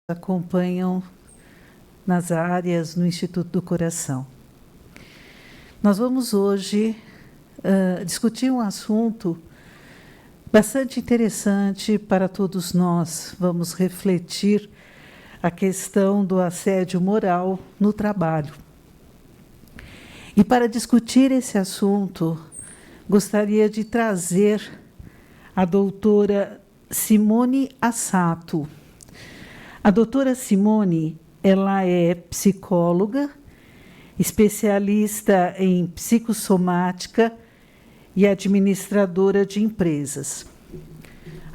acompanham nas áreas no Instituto do Coração. Nós vamos hoje discutir um assunto bastante interessante para todos nós. Vamos refletir a questão do assédio moral no trabalho. E para discutir esse assunto, gostaria de trazer a doutora Simone Assato. A doutora Simone, ela é psicóloga, especialista em psicossomática e administradora de empresas.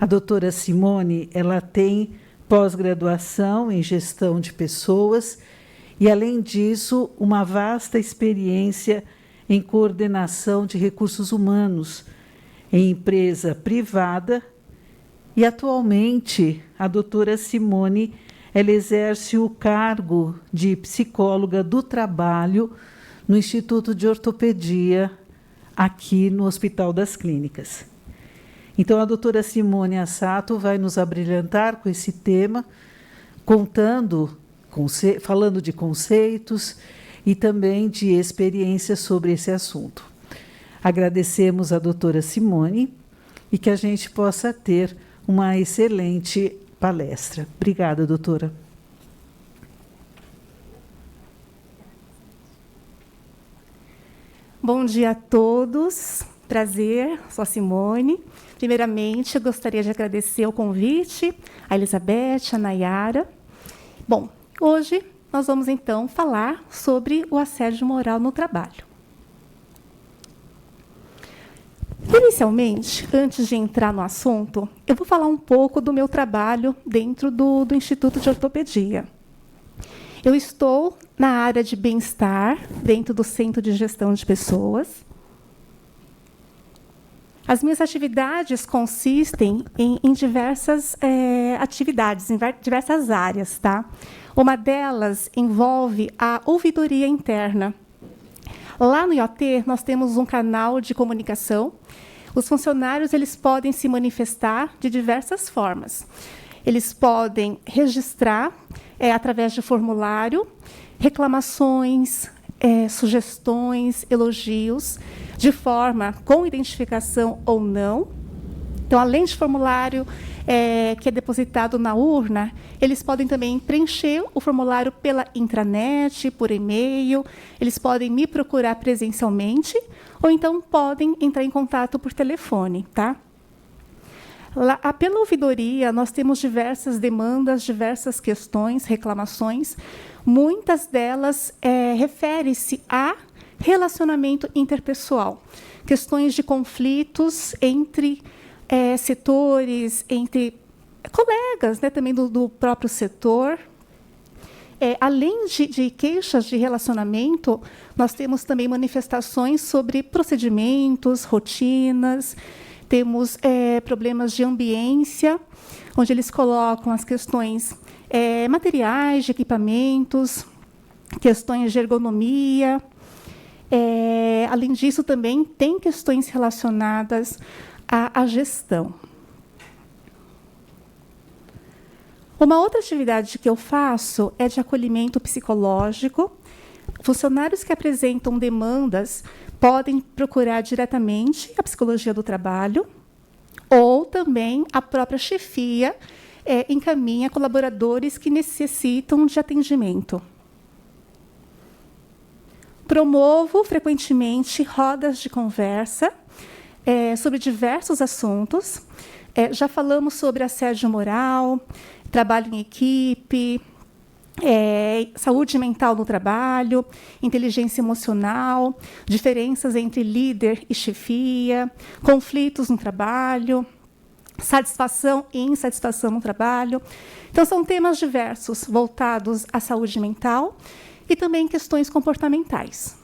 A doutora Simone, ela tem pós-graduação em gestão de pessoas e, além disso, uma vasta experiência em coordenação de recursos humanos em empresa privada. E, atualmente, a doutora Simone, ela exerce o cargo de psicóloga do trabalho no Instituto de Ortopedia, aqui no Hospital das Clínicas. Então, a doutora Simone Assato vai nos abrilhantar com esse tema, falando de conceitos e também de experiências sobre esse assunto. Agradecemos a doutora Simone e que a gente possa ter uma excelente palestra. Obrigada, doutora. Bom dia a todos. Prazer, sou a Simone. Primeiramente, eu gostaria de agradecer o convite, a Elizabeth, a Nayara. Bom, hoje nós vamos, então, falar sobre o assédio moral no trabalho. Inicialmente, antes de entrar no assunto, eu vou falar um pouco do meu trabalho dentro do Instituto de Ortopedia. Eu estou na área de bem-estar, dentro do Centro de Gestão de Pessoas. As minhas atividades consistem em diversas atividades, em diversas áreas. Tá? Uma delas envolve a ouvidoria interna. Lá no IoT, nós temos um canal de comunicação. Os funcionários eles podem se manifestar de diversas formas. Eles podem registrar, através de formulário, reclamações, sugestões, elogios, de forma com identificação ou não. Então, além de formulário que é depositado na urna, eles podem também preencher o formulário pela intranet, por e-mail, eles podem me procurar presencialmente, ou então podem entrar em contato por telefone. Tá? Lá, pela ouvidoria, nós temos diversas demandas, diversas questões, reclamações. Muitas delas referem-se a relacionamento interpessoal, questões de conflitos entre setores, entre colegas, né, também do próprio setor. Além de queixas de relacionamento, nós temos também manifestações sobre procedimentos, rotinas, temos problemas de ambiência, onde eles colocam as questões materiais, de equipamentos, questões de ergonomia. Além disso, também tem questões relacionadas à gestão. Uma outra atividade que eu faço é de acolhimento psicológico. Funcionários que apresentam demandas podem procurar diretamente a psicologia do trabalho, ou também a própria chefia encaminha colaboradores que necessitam de atendimento. Promovo frequentemente rodas de conversa sobre diversos assuntos. Já falamos sobre assédio moral, trabalho em equipe, saúde mental no trabalho, inteligência emocional, diferenças entre líder e chefia, conflitos no trabalho, satisfação e insatisfação no trabalho. Então, são temas diversos voltados à saúde mental e também questões comportamentais.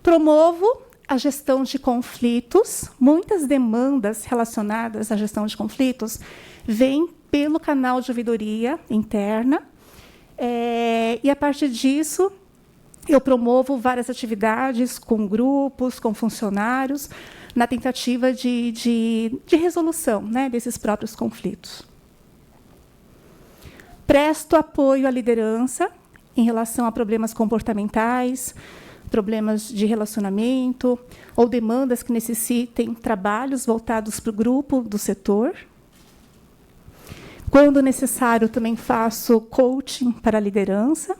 Promovo a gestão de conflitos. Muitas demandas relacionadas à gestão de conflitos vêm pelo canal de ouvidoria interna. E, a partir disso, eu promovo várias atividades com grupos, com funcionários, na tentativa de resolução, né, desses próprios conflitos. Presto apoio à liderança em relação a problemas comportamentais, problemas de relacionamento ou demandas que necessitem trabalhos voltados para o grupo do setor. Quando necessário, também faço coaching para a liderança.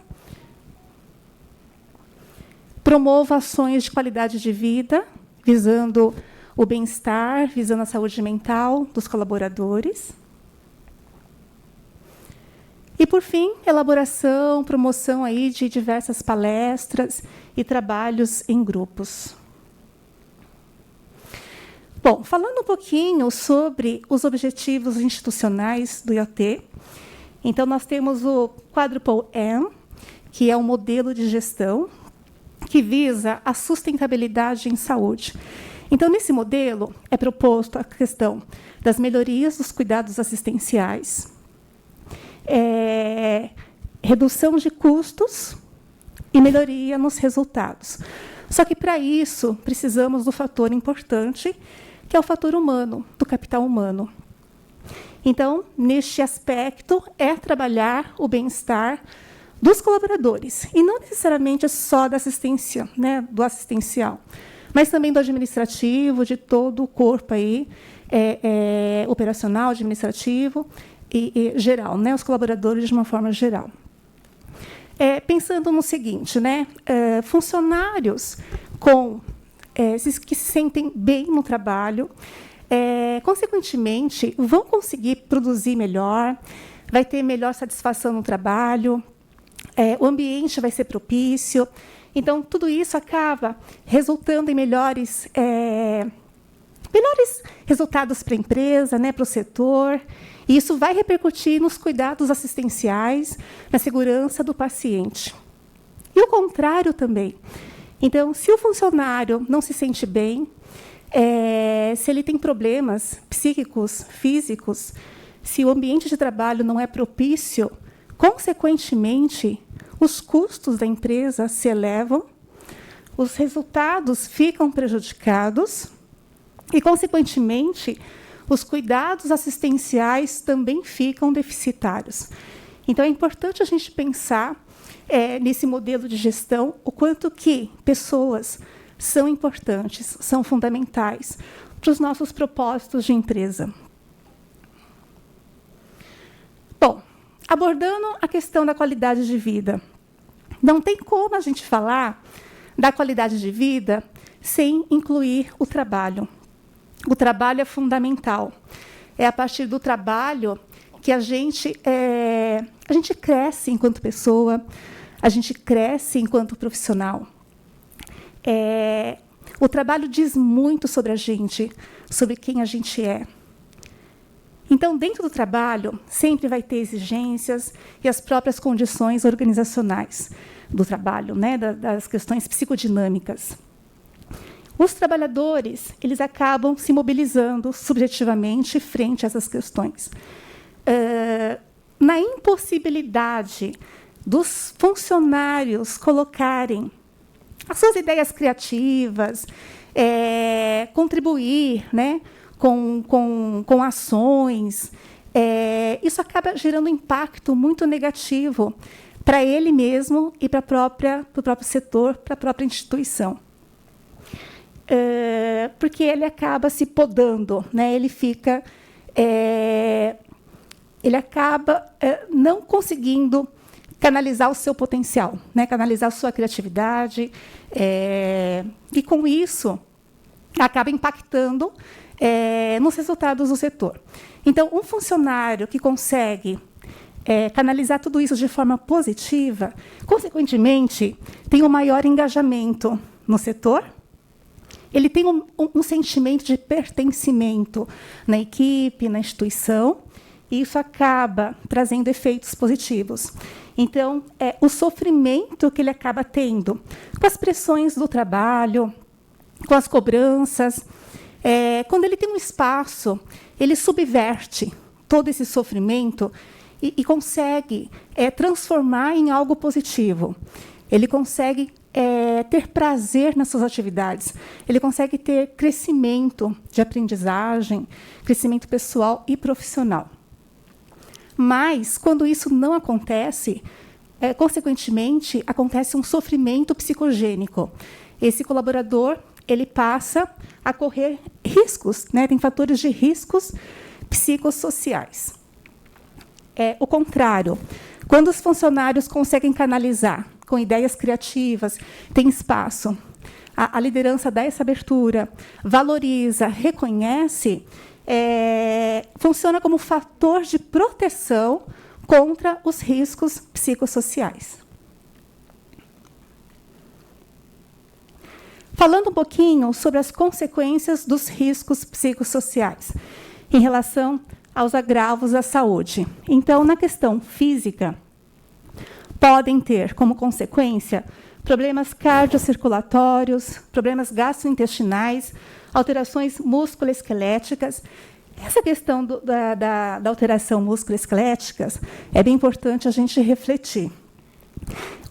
Promovo ações de qualidade de vida, visando o bem-estar, visando a saúde mental dos colaboradores. E, por fim, elaboração, promoção aí de diversas palestras e trabalhos em grupos. Bom, falando um pouquinho sobre os objetivos institucionais do IoT, então nós temos o Quadruple M, que é um modelo de gestão que visa a sustentabilidade em saúde. Então, nesse modelo, é proposto a questão das melhorias dos cuidados assistenciais, redução de custos e melhoria nos resultados. Só que, para isso, precisamos do fator importante, que é o fator humano, do capital humano. Então, neste aspecto, é trabalhar o bem-estar dos colaboradores, e não necessariamente só da assistência, né, do assistencial, mas também do administrativo, de todo o corpo aí, operacional, administrativo e geral, né, os colaboradores de uma forma geral. Pensando no seguinte, né, funcionários que se sentem bem no trabalho, consequentemente, vão conseguir produzir melhor, vai ter melhor satisfação no trabalho, o ambiente vai ser propício. Então, tudo isso acaba resultando em melhores resultados para a empresa, né, para o setor. E isso vai repercutir nos cuidados assistenciais, na segurança do paciente. E o contrário também. Então, se o funcionário não se sente bem, se ele tem problemas psíquicos, físicos, se o ambiente de trabalho não é propício, consequentemente, os custos da empresa se elevam, os resultados ficam prejudicados e, consequentemente, os cuidados assistenciais também ficam deficitários. Então, é importante a gente pensar nesse modelo de gestão o quanto que pessoas são importantes, são fundamentais para os nossos propósitos de empresa. Bom, abordando a questão da qualidade de vida, não tem como a gente falar da qualidade de vida sem incluir o trabalho. O trabalho é fundamental. É a partir do trabalho que a gente cresce enquanto pessoa, a gente cresce enquanto profissional. O trabalho diz muito sobre a gente, sobre quem a gente é. Então, dentro do trabalho, sempre vai ter exigências e as próprias condições organizacionais do trabalho, né, das questões psicodinâmicas. Os trabalhadores, eles acabam se mobilizando subjetivamente frente a essas questões. Na impossibilidade dos funcionários colocarem as suas ideias criativas, contribuir, né, com ações, isso acaba gerando um impacto muito negativo para ele mesmo e para o próprio setor, para a própria instituição. Porque ele acaba se podando, né? Ele acaba não conseguindo canalizar o seu potencial, né? Canalizar a sua criatividade, e, com isso, acaba impactando nos resultados do setor. Então, um funcionário que consegue canalizar tudo isso de forma positiva, consequentemente, tem um maior engajamento no setor, ele tem um sentimento de pertencimento na equipe, na instituição, e isso acaba trazendo efeitos positivos. Então, o sofrimento que ele acaba tendo com as pressões do trabalho, com as cobranças, quando ele tem um espaço, ele subverte todo esse sofrimento e consegue transformar em algo positivo. Ele consegue ter prazer nas suas atividades. Ele consegue ter crescimento de aprendizagem, crescimento pessoal e profissional. Mas, quando isso não acontece, consequentemente, acontece um sofrimento psicogênico. Esse colaborador ele passa a correr riscos, né? Tem fatores de riscos psicossociais. O contrário, quando os funcionários conseguem canalizar com ideias criativas, tem espaço, a liderança dá essa abertura, valoriza, reconhece, funciona como fator de proteção contra os riscos psicossociais. Falando um pouquinho sobre as consequências dos riscos psicossociais em relação aos agravos à saúde. Então, na questão física, podem ter como consequência problemas cardiocirculatórios, problemas gastrointestinais, alterações musculoesqueléticas. Essa questão da alteração musculoesquelética é bem importante a gente refletir.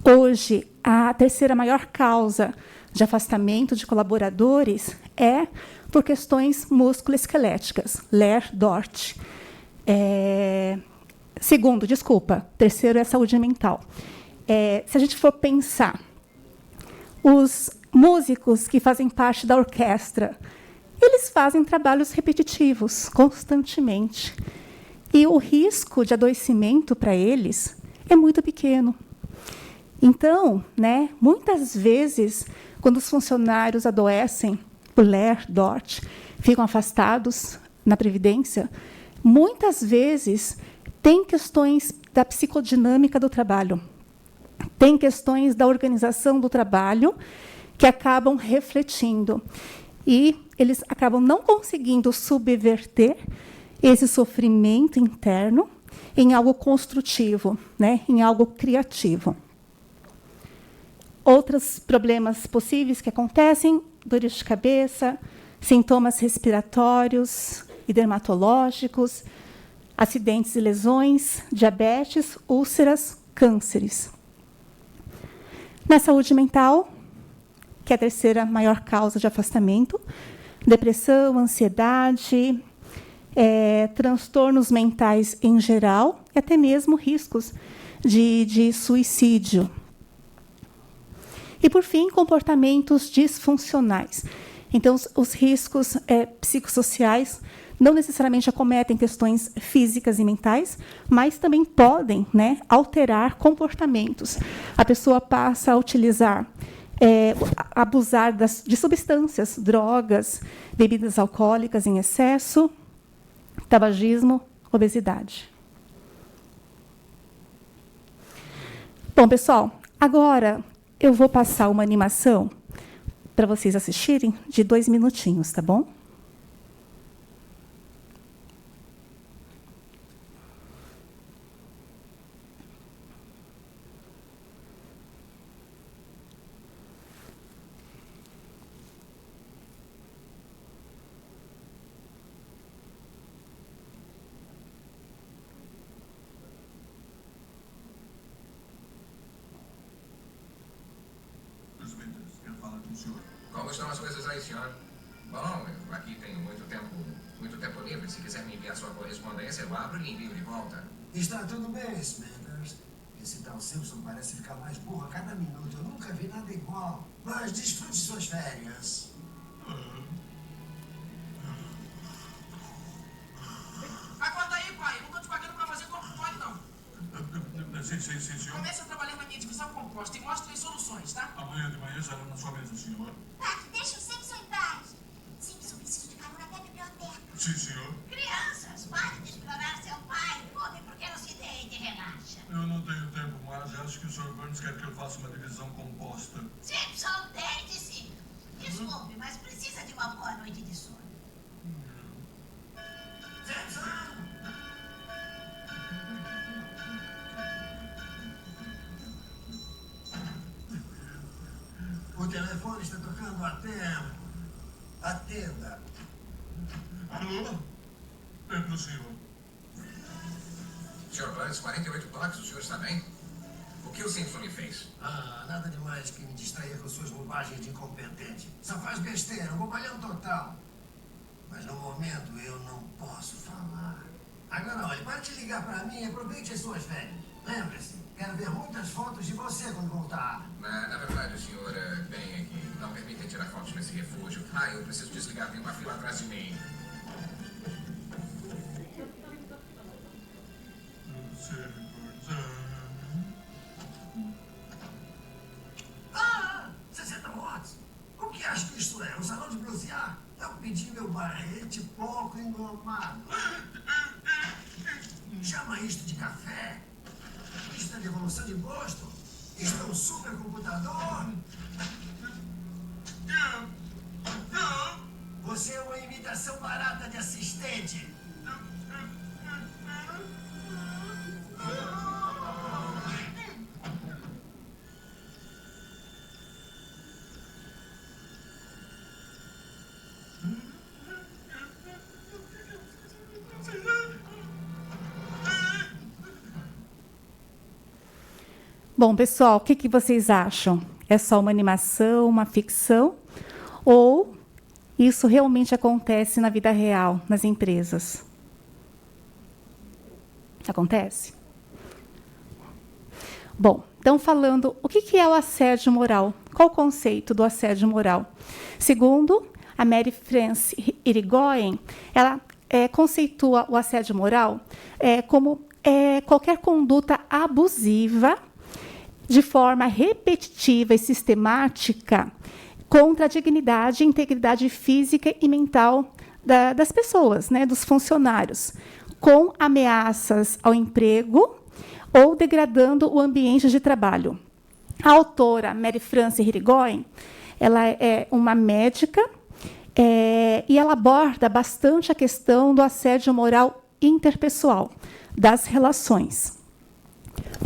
Hoje, a terceira maior causa de afastamento de colaboradores é por questões musculoesqueléticas, LER-DORT. Terceiro é a saúde mental. Se a gente for pensar, os músicos que fazem parte da orquestra, eles fazem trabalhos repetitivos, constantemente. E o risco de adoecimento para eles é muito pequeno. Então, né, muitas vezes, quando os funcionários adoecem por LER-DORT, ficam afastados na Previdência, muitas vezes tem questões da psicodinâmica do trabalho, tem questões da organização do trabalho que acabam refletindo. E eles acabam não conseguindo subverter esse sofrimento interno em algo construtivo, né, em algo criativo. Outros problemas possíveis que acontecem, dores de cabeça, sintomas respiratórios e dermatológicos, acidentes e lesões, diabetes, úlceras, cânceres. Na saúde mental, que é a terceira maior causa de afastamento, depressão, ansiedade, transtornos mentais em geral, e até mesmo riscos de suicídio. E, por fim, comportamentos disfuncionais. Então, os riscos psicossociais não necessariamente acometem questões físicas e mentais, mas também podem, né, alterar comportamentos. A pessoa passa a utilizar, abusar de substâncias, drogas, bebidas alcoólicas em excesso, tabagismo, obesidade. Bom, pessoal, agora eu vou passar uma animação para vocês assistirem de 2 minutinhos, tá bom? Como estão as coisas aí, senhor? Bom, eu aqui tenho muito tempo livre. Se quiser me enviar sua correspondência, eu abro e envio de volta. Está tudo bem, Smithers. Esse tal Simpson parece ficar mais burro a cada minuto. Eu nunca vi nada igual. Mas desfrute suas férias. Acorda aí, pai. Não tô te pagando pra fazer corpo mole, não. Sim, senhor. Comece a trabalhar na minha divisão composta e mostre as soluções, tá? Amanhã de manhã estará na sua mesa, senhor. Tato, deixa o Simpson em paz. Simpson precisa de carona até a biblioteca. Sim, senhor. Crianças, pare de explorar seu pai. Come porque não se deite e relaxa. Eu não tenho tempo mais. Acho que o Sr. Burns quer que eu faça uma divisão composta. Simpson, deite-se. Desculpe, mas precisa de uma boa noite de sono. Simpson! O telefone está tocando há tempo. Atenda. Alô? É pro senhor. Sr. Burns, 48 toques, o senhor está bem? O que o Simpson lhe fez? Nada demais que me distraia com suas bobagens de incompetente. Só faz besteira, um bobalhão total. Mas no momento eu não posso falar. Agora, olha, para de ligar para mim, aproveite as suas férias. Lembre-se, quero ver muitas fotos de você quando voltar. Na verdade, o senhor bem aqui. Não permitem tirar fotos nesse refúgio. Ah, eu preciso desligar, tem uma fila atrás de mim. Ah, 60 watts. O que acha que isto é? Um salão de bronzear? Eu pedi meu barrete pouco engomado. Chama isto de café? Isto é devolução de imposto? Isto é um supercomputador? Você é uma imitação barata de assistente. Bom, pessoal, o que vocês acham? É só uma animação, uma ficção? Ou isso realmente acontece na vida real, nas empresas? Acontece? Bom, então falando, o que é o assédio moral? Qual o conceito do assédio moral? Segundo a Mary France Irigoyen, ela conceitua o assédio moral como qualquer conduta abusiva de forma repetitiva e sistemática contra a dignidade e integridade física e mental das pessoas, né, dos funcionários, com ameaças ao emprego ou degradando o ambiente de trabalho. A autora Mary France Irigoyen, ela é uma médica e ela aborda bastante a questão do assédio moral interpessoal, das relações.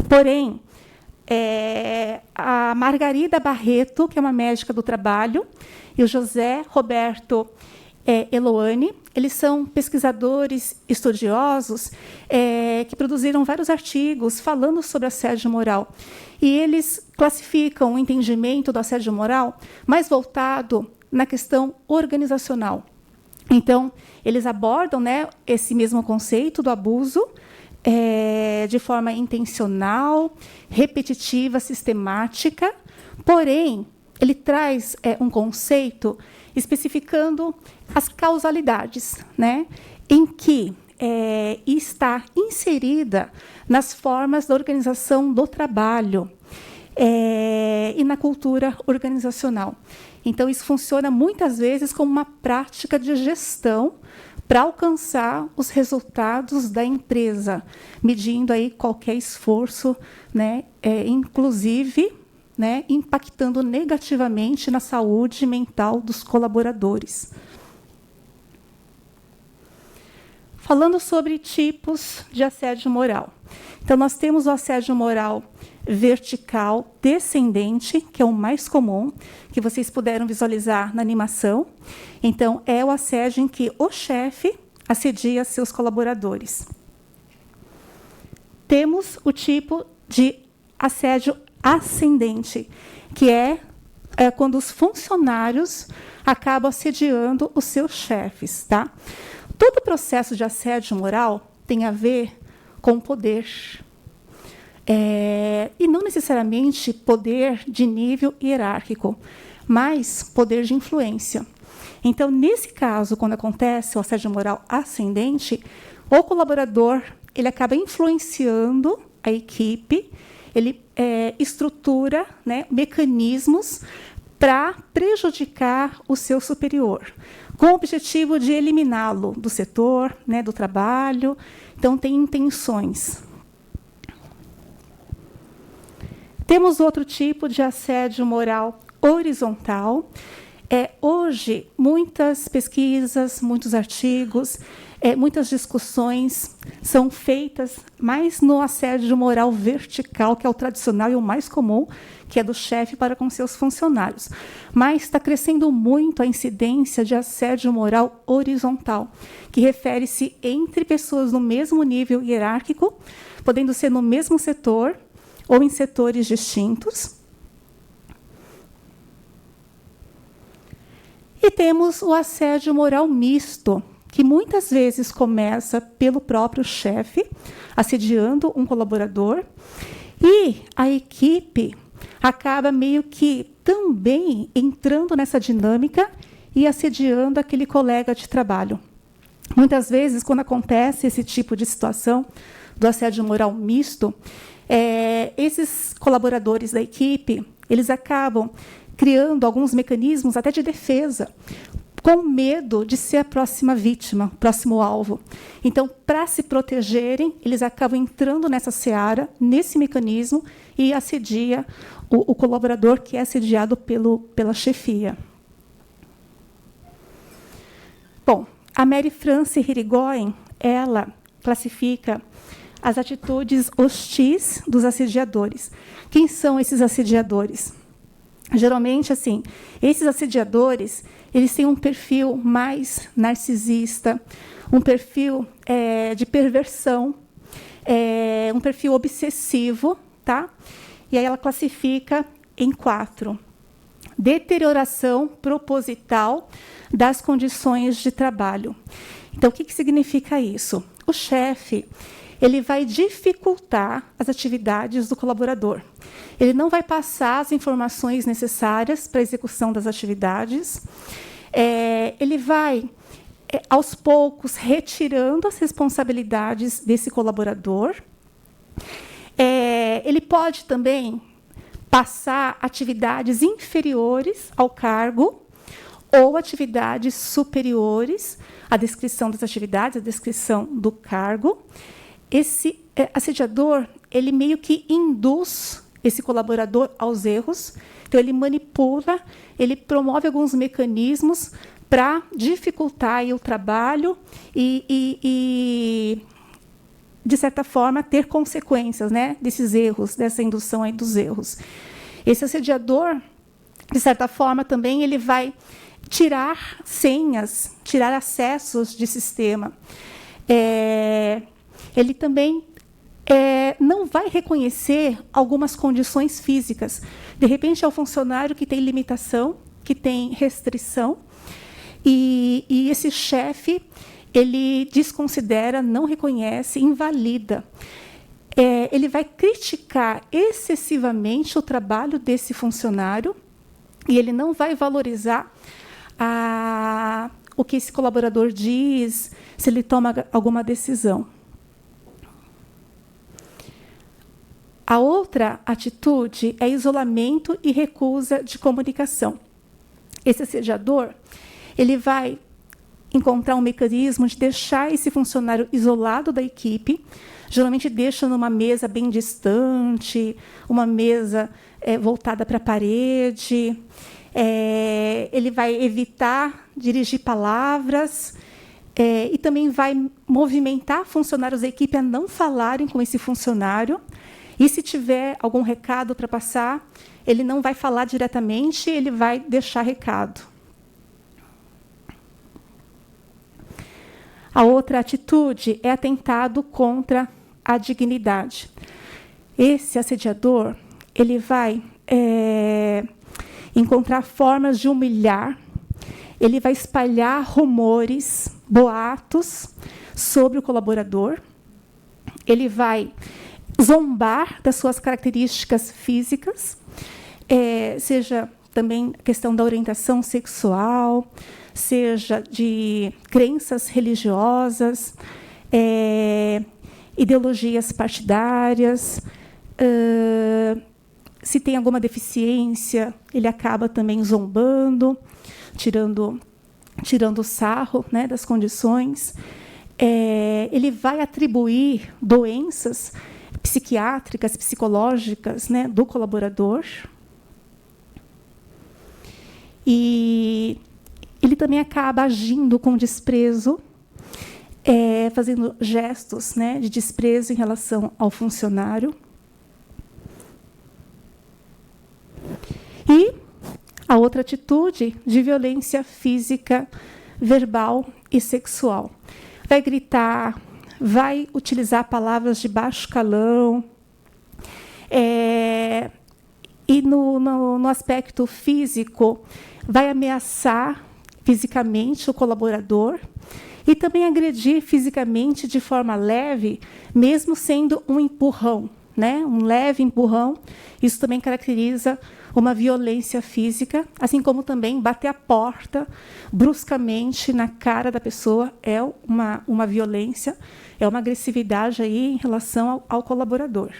Porém, a Margarida Barreto, que é uma médica do trabalho, e o José Roberto Eloane, eles são pesquisadores estudiosos que produziram vários artigos falando sobre assédio moral. E eles classificam o entendimento do assédio moral mais voltado na questão organizacional. Então, eles abordam, né, esse mesmo conceito do abuso de forma intencional, repetitiva, sistemática, porém, ele traz um conceito especificando as causalidades, né, em que está inserida nas formas da organização do trabalho e na cultura organizacional. Então, isso funciona muitas vezes como uma prática de gestão para alcançar os resultados da empresa, medindo aí qualquer esforço, né, inclusive, né, impactando negativamente na saúde mental dos colaboradores. Falando sobre tipos de assédio moral. Então, nós temos o assédio moral vertical descendente, que é o mais comum, que vocês puderam visualizar na animação. Então, é o assédio em que o chefe assedia seus colaboradores. Temos o tipo de assédio ascendente, que é quando os funcionários acabam assediando os seus chefes, tá? Todo o processo de assédio moral tem a ver com poder. E não necessariamente poder de nível hierárquico, mas poder de influência. Então, nesse caso, quando acontece o assédio moral ascendente, o colaborador ele acaba influenciando a equipe, ele estrutura, né, mecanismos para prejudicar o seu superior, com o objetivo de eliminá-lo do setor, né, do trabalho. Então, tem intenções. Temos outro tipo de assédio moral horizontal. Hoje, muitas pesquisas, muitos artigos, muitas discussões são feitas mais no assédio moral vertical, que é o tradicional e o mais comum, que é do chefe para com seus funcionários. Mas está crescendo muito a incidência de assédio moral horizontal, que refere-se entre pessoas no mesmo nível hierárquico, podendo ser no mesmo setor ou em setores distintos. E temos o assédio moral misto, que muitas vezes começa pelo próprio chefe, assediando um colaborador, e a equipe acaba meio que também entrando nessa dinâmica e assediando aquele colega de trabalho. Muitas vezes, quando acontece esse tipo de situação do assédio moral misto, esses colaboradores da equipe, eles acabam criando alguns mecanismos até de defesa, com medo de ser a próxima vítima, o próximo alvo. Então, para se protegerem, eles acabam entrando nessa seara, nesse mecanismo, e assedia o colaborador que é assediado pela chefia. Bom, a Mary France Irigoyen, ela classifica as atitudes hostis dos assediadores. Quem são esses assediadores? Geralmente, assim, esses assediadores, eles têm um perfil mais narcisista, um perfil de perversão, um perfil obsessivo, tá? E aí ela classifica em 4. Deterioração proposital das condições de trabalho. Então, o que significa isso? O chefe, ele vai dificultar as atividades do colaborador. Ele não vai passar as informações necessárias para a execução das atividades. Ele vai, aos poucos, retirando as responsabilidades desse colaborador. Ele pode também passar atividades inferiores ao cargo ou atividades superiores à descrição das atividades, à descrição do cargo. Esse assediador, ele meio que induz esse colaborador aos erros. Então, ele manipula, ele promove alguns mecanismos para dificultar aí o trabalho e, de certa forma, ter consequências, né, desses erros, dessa indução aí dos erros. Esse assediador, de certa forma, também ele vai tirar senhas, tirar acessos de sistema. Ele também não vai reconhecer algumas condições físicas. De repente, é um funcionário que tem limitação, que tem restrição, e esse chefe, ele desconsidera, não reconhece, invalida. Ele vai criticar excessivamente o trabalho desse funcionário e ele não vai valorizar o que esse colaborador diz, se ele toma alguma decisão. A outra atitude é isolamento e recusa de comunicação. Esse assediador, ele vai encontrar um mecanismo de deixar esse funcionário isolado da equipe, geralmente deixa numa mesa bem distante, uma mesa voltada para a parede. Ele vai evitar dirigir palavras e também vai movimentar funcionários da equipe a não falarem com esse funcionário. E, se tiver algum recado para passar, ele não vai falar diretamente, ele vai deixar recado. A outra atitude é atentado contra a dignidade. Esse assediador, ele vai encontrar formas de humilhar, ele vai espalhar rumores, boatos sobre o colaborador, ele vai zombar das suas características físicas, seja também questão da orientação sexual, seja de crenças religiosas, ideologias partidárias, se tem alguma deficiência, ele acaba também zombando, tirando sarro, né, das condições. Ele vai atribuir doenças psiquiátricas, psicológicas, né, do colaborador. E ele também acaba agindo com desprezo, fazendo gestos, né, de desprezo em relação ao funcionário. E a outra atitude de violência física, verbal e sexual. Vai gritar, vai utilizar palavras de baixo calão. E no aspecto físico, vai ameaçar fisicamente o colaborador. E também agredir fisicamente de forma leve, mesmo sendo um empurrão, né? Um leve empurrão. Isso também caracteriza uma violência física, assim como também bater a porta bruscamente na cara da pessoa é uma violência, é uma agressividade aí em relação ao colaborador.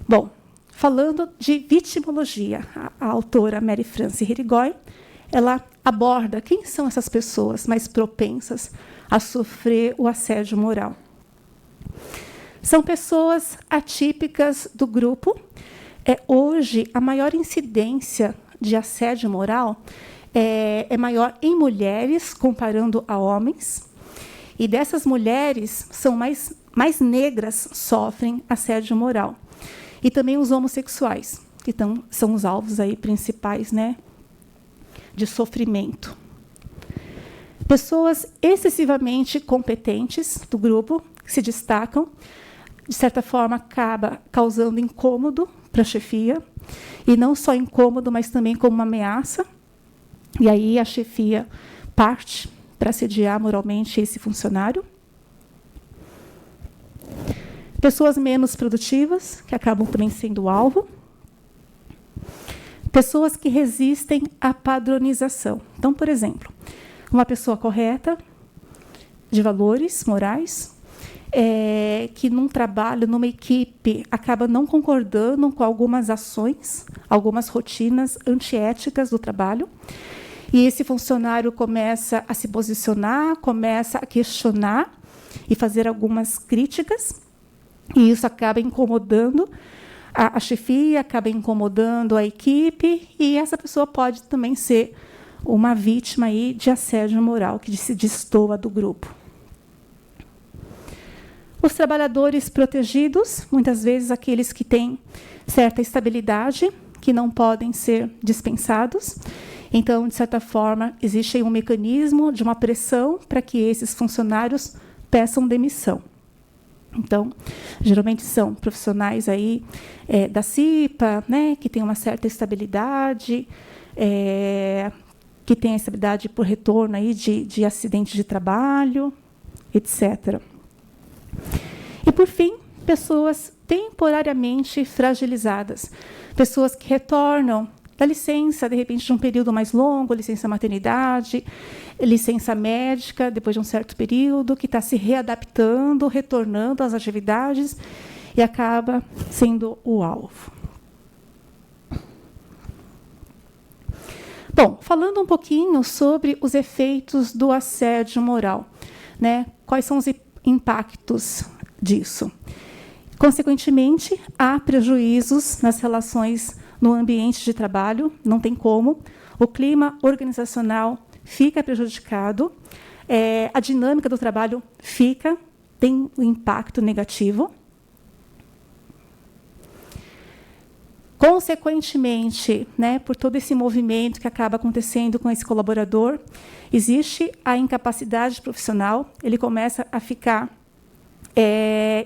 Bom, falando de vitimologia, a autora Mary Frances Irigoyen, ela aborda quem são essas pessoas mais propensas a sofrer o assédio moral. São pessoas atípicas do grupo. Hoje, a maior incidência de assédio moral é maior em mulheres, comparando a homens. E dessas mulheres, são mais negras sofrem assédio moral. E também os homossexuais, que são os alvos aí principais, né, de sofrimento. Pessoas excessivamente competentes do grupo, que se destacam, de certa forma, acaba causando incômodo para a chefia, e não só incômodo, mas também como uma ameaça. E aí a chefia parte para assediar moralmente esse funcionário. Pessoas menos produtivas, que acabam também sendo alvo. Pessoas que resistem à padronização. Então, por exemplo, uma pessoa correta, de valores morais, que num trabalho, numa equipe, acaba não concordando com algumas ações, algumas rotinas antiéticas do trabalho, e esse funcionário começa a se posicionar, começa a questionar e fazer algumas críticas, e isso acaba incomodando a chefia, acaba incomodando a equipe, e essa pessoa pode também ser uma vítima aí de assédio moral, que se destoa do grupo. Os trabalhadores protegidos, muitas vezes aqueles que têm certa estabilidade, que não podem ser dispensados. Então, de certa forma, existe aí um mecanismo de uma pressão para que esses funcionários peçam demissão. Então, geralmente são profissionais aí da CIPA, né, que têm uma certa estabilidade, que têm a estabilidade por retorno aí de acidente de trabalho, etc. E, por fim, pessoas temporariamente fragilizadas, pessoas que retornam da licença, de repente, de um período mais longo, licença maternidade, licença médica, depois de um certo período, que está se readaptando, retornando às atividades e acaba sendo o alvo. Bom, falando um pouquinho sobre os efeitos do assédio moral, né? Quais são os impactos disso? Consequentemente, há prejuízos nas relações no ambiente de trabalho, não tem como. O clima organizacional fica prejudicado, a dinâmica do trabalho tem um impacto negativo. Consequentemente, né, por todo esse movimento que acaba acontecendo com esse colaborador, existe a incapacidade profissional, ele começa a ficar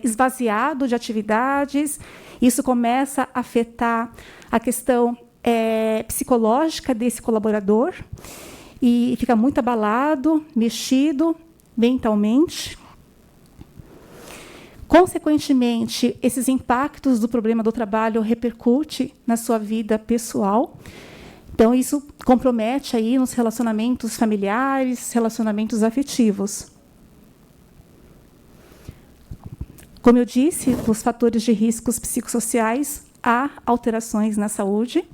esvaziado de atividades, isso começa a afetar a questão psicológica desse colaborador, e fica muito abalado, mexido mentalmente. Consequentemente, esses impactos do problema do trabalho repercutem na sua vida pessoal. Então, isso compromete aí nos relacionamentos familiares, relacionamentos afetivos. Como eu disse, os fatores de riscos psicossociais, há alterações na saúde.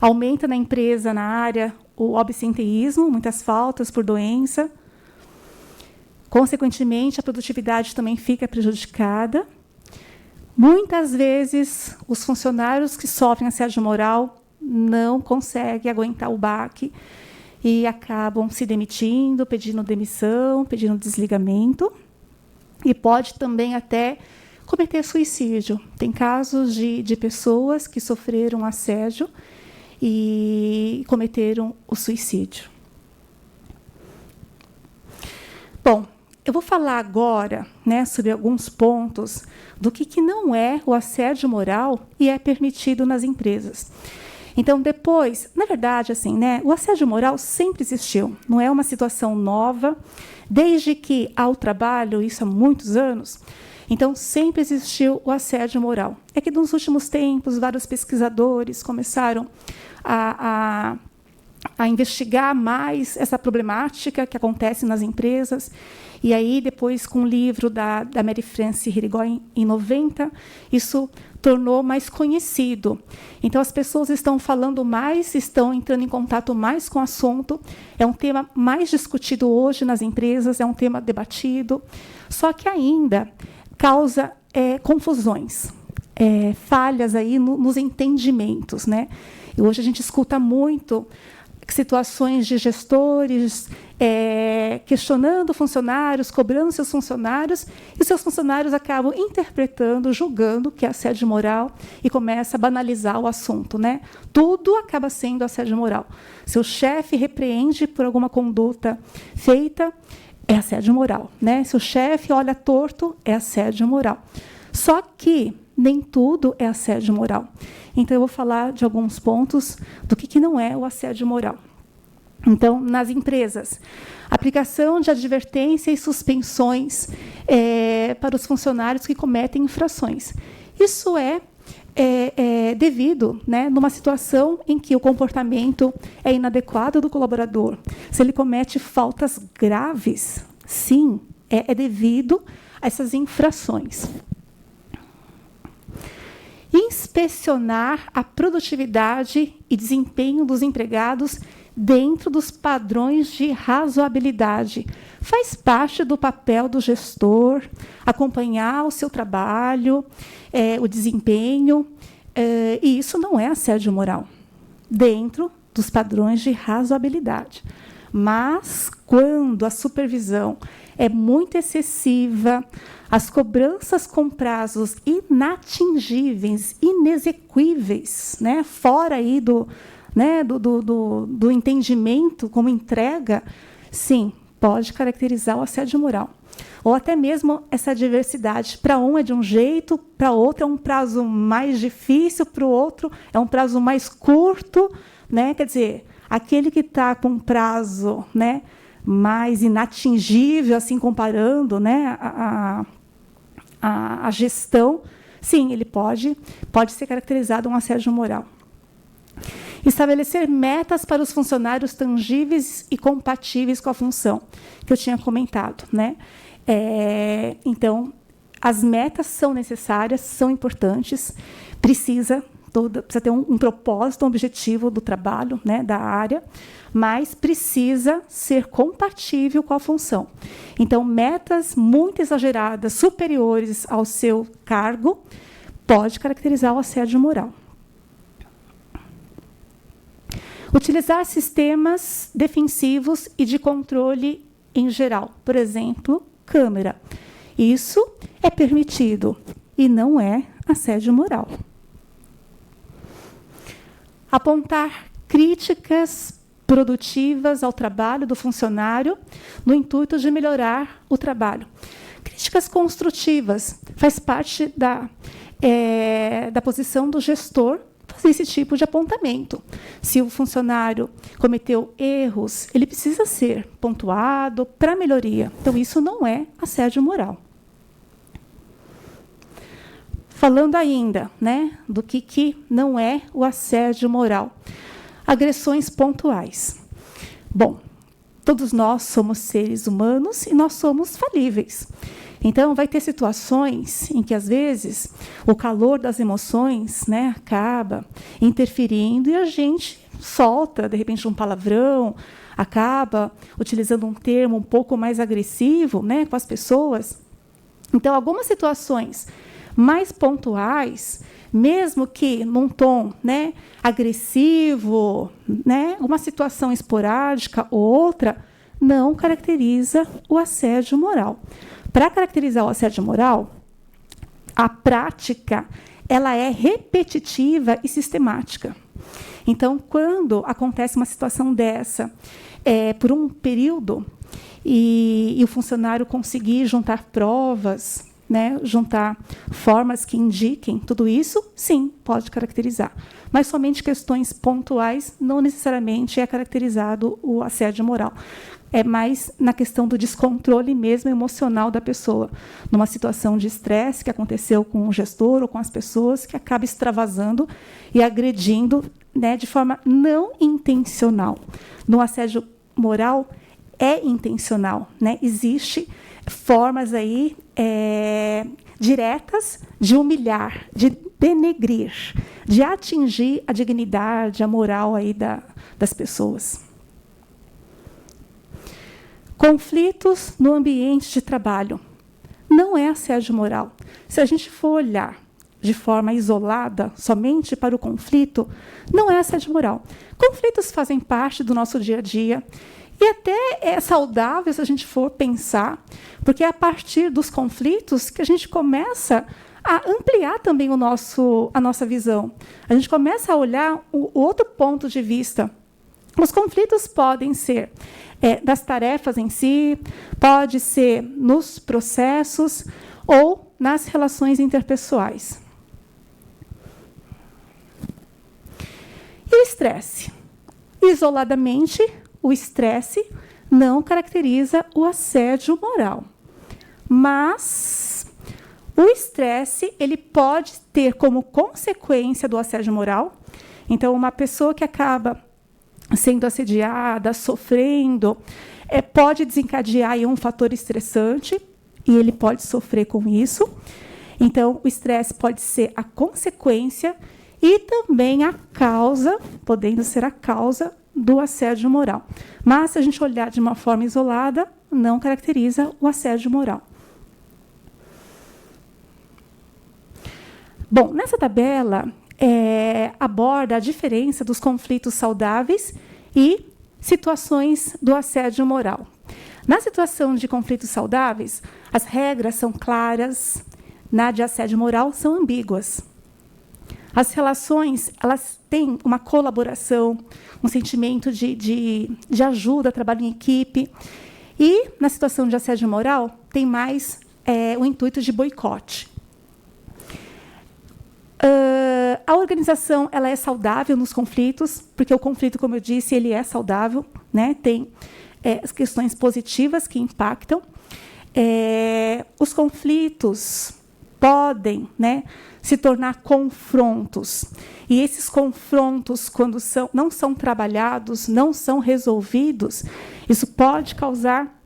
Aumenta na empresa, na área, o absenteísmo, muitas faltas por doença. Consequentemente, a produtividade também fica prejudicada. Muitas vezes, os funcionários que sofrem assédio moral não conseguem aguentar o baque e acabam se demitindo, pedindo demissão, pedindo desligamento. E pode também até cometer suicídio. Tem casos de pessoas que sofreram assédio e cometeram o suicídio. Bom, eu vou falar agora, né, sobre alguns pontos do que não é o assédio moral e é permitido nas empresas. Então, depois, na verdade, assim, né, o assédio moral sempre existiu, não é uma situação nova, desde que há o trabalho, isso há muitos anos, então sempre existiu o assédio moral. É que nos últimos tempos, vários pesquisadores começaram a investigar mais essa problemática que acontece nas empresas. E aí, depois, com o livro da Mary Frances Hirigoyen, em 90, isso tornou mais conhecido. Então, as pessoas estão falando mais, estão entrando em contato mais com o assunto. É um tema mais discutido hoje nas empresas, é um tema debatido. Só que ainda causa confusões, falhas aí nos entendimentos, né? E hoje a gente escuta muito situações de gestores questionando funcionários, cobrando seus funcionários, e seus funcionários acabam interpretando, julgando que é assédio moral e começa a banalizar o assunto, né? Tudo acaba sendo assédio moral. Se o chefe repreende por alguma conduta feita, é assédio moral, né? Se o chefe olha torto, é assédio moral. Só que nem tudo é assédio moral. Então, eu vou falar de alguns pontos do que não é o assédio moral. Então, nas empresas, aplicação de advertência e suspensões para os funcionários que cometem infrações. Isso é devido, né, numa situação em que o comportamento é inadequado do colaborador. Se ele comete faltas graves, sim, é devido a essas infrações. Inspecionar a produtividade e desempenho dos empregados dentro dos padrões de razoabilidade. Faz parte do papel do gestor acompanhar o seu trabalho, o desempenho, e isso não é assédio moral, dentro dos padrões de razoabilidade. Mas, quando a supervisão é muito excessiva, as cobranças com prazos inatingíveis, inexequíveis, né, fora aí do entendimento como entrega, sim, pode caracterizar o assédio moral. Ou até mesmo essa diversidade. Para um é de um jeito, para outro é um prazo mais difícil, para o outro é um prazo mais curto, né? Quer dizer, aquele que está com um prazo, né, mais inatingível, assim, comparando, né, a gestão, sim, ele pode ser caracterizado um assédio moral. Estabelecer metas para os funcionários tangíveis e compatíveis com a função, que eu tinha comentado, né? Então, as metas são necessárias, são importantes, precisa ter um propósito, um objetivo do trabalho, né, da área, mas precisa ser compatível com a função. Então, metas muito exageradas, superiores ao seu cargo, pode caracterizar o assédio moral. Utilizar sistemas defensivos e de controle em geral, por exemplo, câmera. Isso é permitido e não é assédio moral. Apontar críticas produtivas ao trabalho do funcionário no intuito de melhorar o trabalho. Críticas construtivas faz parte da posição do gestor fazer esse tipo de apontamento. Se o funcionário cometeu erros, ele precisa ser pontuado para melhoria. Então, isso não é assédio moral. Falando ainda, né, do que não é o assédio moral. Agressões pontuais. Bom, todos nós somos seres humanos e nós somos falíveis. Então, vai ter situações em que, às vezes, o calor das emoções, né, acaba interferindo e a gente solta, de repente, um palavrão, acaba utilizando um termo um pouco mais agressivo, né, com as pessoas. Então, algumas situações mais pontuais, mesmo que num tom, né, agressivo, né, uma situação esporádica ou outra, não caracteriza o assédio moral. Para caracterizar o assédio moral, a prática ela é repetitiva e sistemática. Então, quando acontece uma situação dessa, por um período, e o funcionário conseguir juntar provas, né, juntar formas que indiquem tudo isso, sim, pode caracterizar. Mas somente questões pontuais não necessariamente é caracterizado o assédio moral. É mais na questão do descontrole mesmo emocional da pessoa, numa situação de estresse que aconteceu com o gestor ou com as pessoas, que acaba extravasando e agredindo, né, de forma não intencional. No assédio moral é intencional, né? Existe formas aí diretas de humilhar, de denegrir, de atingir a dignidade, a moral aí das pessoas. Conflitos no ambiente de trabalho. Não é assédio moral. Se a gente for olhar de forma isolada, somente para o conflito, não é assédio moral. Conflitos fazem parte do nosso dia a dia, e até é saudável se a gente for pensar, porque é a partir dos conflitos que a gente começa a ampliar também a nossa visão. A gente começa a olhar o outro ponto de vista. Os conflitos podem ser das tarefas em si, pode ser nos processos ou nas relações interpessoais. E o estresse? Isoladamente, o estresse não caracteriza o assédio moral. Mas o estresse ele pode ter como consequência do assédio moral. Então, uma pessoa que acaba sendo assediada, sofrendo, pode desencadear aí um fator estressante, e ele pode sofrer com isso. Então, o estresse pode ser a consequência e também a causa, podendo ser a causa do assédio moral. Mas, se a gente olhar de uma forma isolada, não caracteriza o assédio moral. Bom, nessa tabela, aborda a diferença dos conflitos saudáveis e situações do assédio moral. Na situação de conflitos saudáveis, as regras são claras, na de assédio moral são ambíguas. As relações elas têm uma colaboração, um sentimento de ajuda, trabalho em equipe. E, na situação de assédio moral, tem mais o intuito de boicote. A organização ela é saudável nos conflitos, porque o conflito, como eu disse, ele é saudável, né? Tem as questões positivas que impactam. Os conflitos podem, né, se tornar confrontos. E esses confrontos, quando não são trabalhados, não são resolvidos, isso pode causar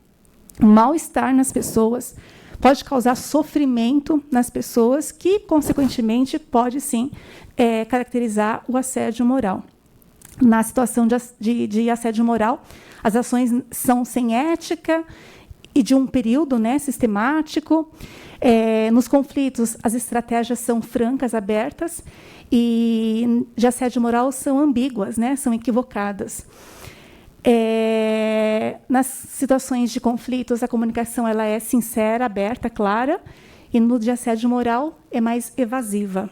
mal-estar nas pessoas, pode causar sofrimento nas pessoas, que, consequentemente, pode, sim, caracterizar o assédio moral. Na situação de assédio moral, as ações são sem ética e de um período, né, sistemático. Nos conflitos, as estratégias são francas, abertas, e de assédio moral são ambíguas, né, são equivocadas. Nas situações de conflitos, a comunicação ela é sincera, aberta, clara, e no de assédio moral é mais evasiva.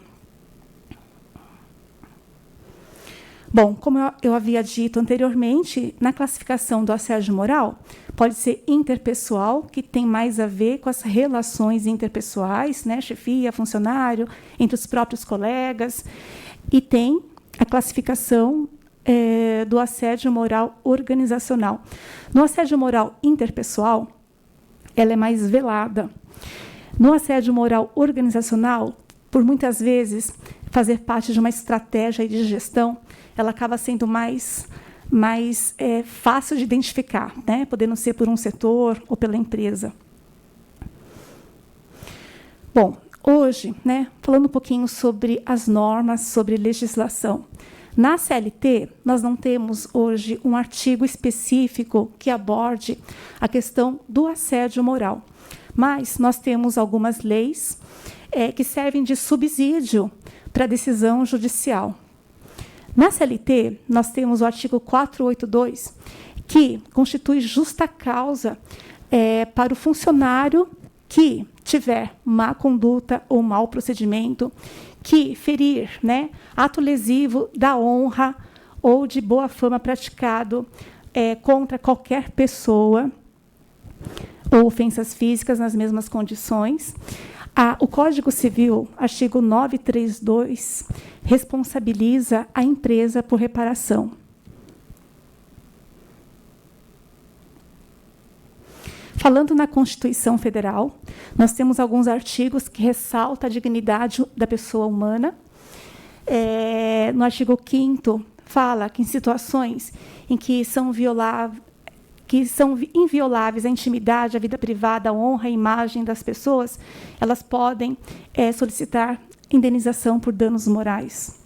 Bom, como eu havia dito anteriormente, na classificação do assédio moral, pode ser interpessoal, que tem mais a ver com as relações interpessoais, né, chefia, funcionário, entre os próprios colegas, e tem a classificação do assédio moral organizacional. No assédio moral interpessoal, ela é mais velada. No assédio moral organizacional, por muitas vezes fazer parte de uma estratégia de gestão, ela acaba sendo mais fácil de identificar, né? Podendo ser por um setor ou pela empresa. Bom, hoje, né, falando um pouquinho sobre as normas, sobre legislação. Na CLT, nós não temos hoje um artigo específico que aborde a questão do assédio moral, mas nós temos algumas leis que servem de subsídio para a decisão judicial. Na CLT, nós temos o artigo 482, que constitui justa causa para o funcionário que tiver má conduta ou mau procedimento, que ferir, né, ato lesivo da honra ou de boa fama praticado contra qualquer pessoa, ou ofensas físicas nas mesmas condições. O Código Civil, artigo 932, responsabiliza a empresa por reparação. Falando na Constituição Federal, nós temos alguns artigos que ressaltam a dignidade da pessoa humana. No artigo 5º, fala que em situações em que são invioláveis a intimidade, a vida privada, a honra, a imagem das pessoas, elas podem solicitar indenização por danos morais.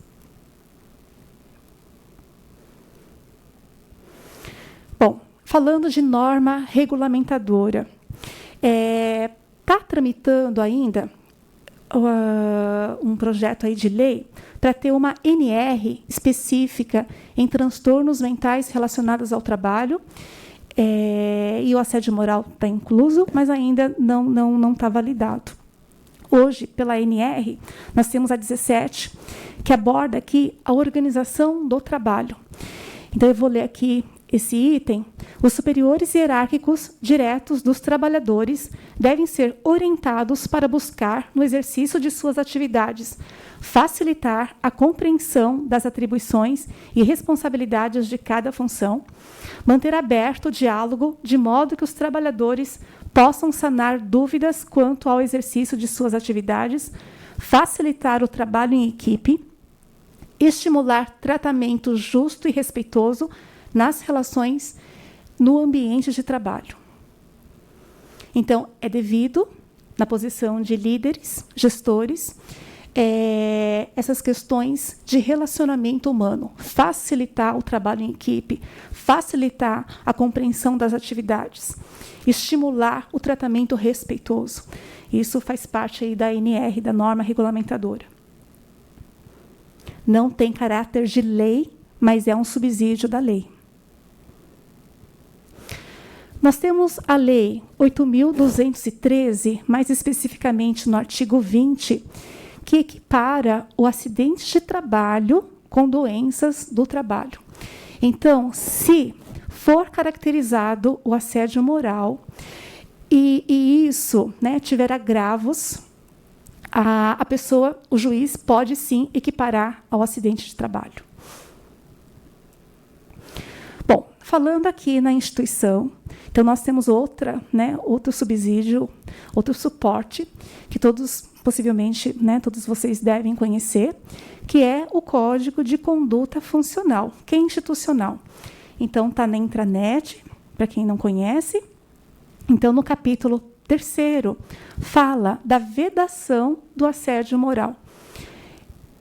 Bom, falando de norma regulamentadora, está tramitando ainda um projeto aí de lei para ter uma NR específica em transtornos mentais relacionados ao trabalho, e o assédio moral está incluso, mas ainda não está validado. Hoje, pela NR, nós temos a 17, que aborda aqui a organização do trabalho. Então, eu vou ler aqui esse item. Os superiores hierárquicos diretos dos trabalhadores devem ser orientados para buscar, no exercício de suas atividades, facilitar a compreensão das atribuições e responsabilidades de cada função, manter aberto o diálogo de modo que os trabalhadores possam sanar dúvidas quanto ao exercício de suas atividades, facilitar o trabalho em equipe, estimular tratamento justo e respeitoso nas relações no ambiente de trabalho. Então, é devido, na posição de líderes, gestores, essas questões de relacionamento humano, facilitar o trabalho em equipe, facilitar a compreensão das atividades, estimular o tratamento respeitoso. Isso faz parte aí da NR, da norma regulamentadora. Não tem caráter de lei, mas é um subsídio da lei. Nós temos a Lei 8.213, mais especificamente no artigo 20, que equipara o acidente de trabalho com doenças do trabalho. Então, se for caracterizado o assédio moral e isso, tiver agravos, a pessoa, o juiz, pode sim equiparar ao acidente de trabalho. Bom, falando aqui na instituição, então nós temos outro subsídio, outro suporte, que todos, possivelmente, todos vocês devem conhecer, que é o Código de Conduta Funcional, que é institucional. Então, está na intranet, para quem não conhece. Então, no capítulo 3º, fala da vedação do assédio moral.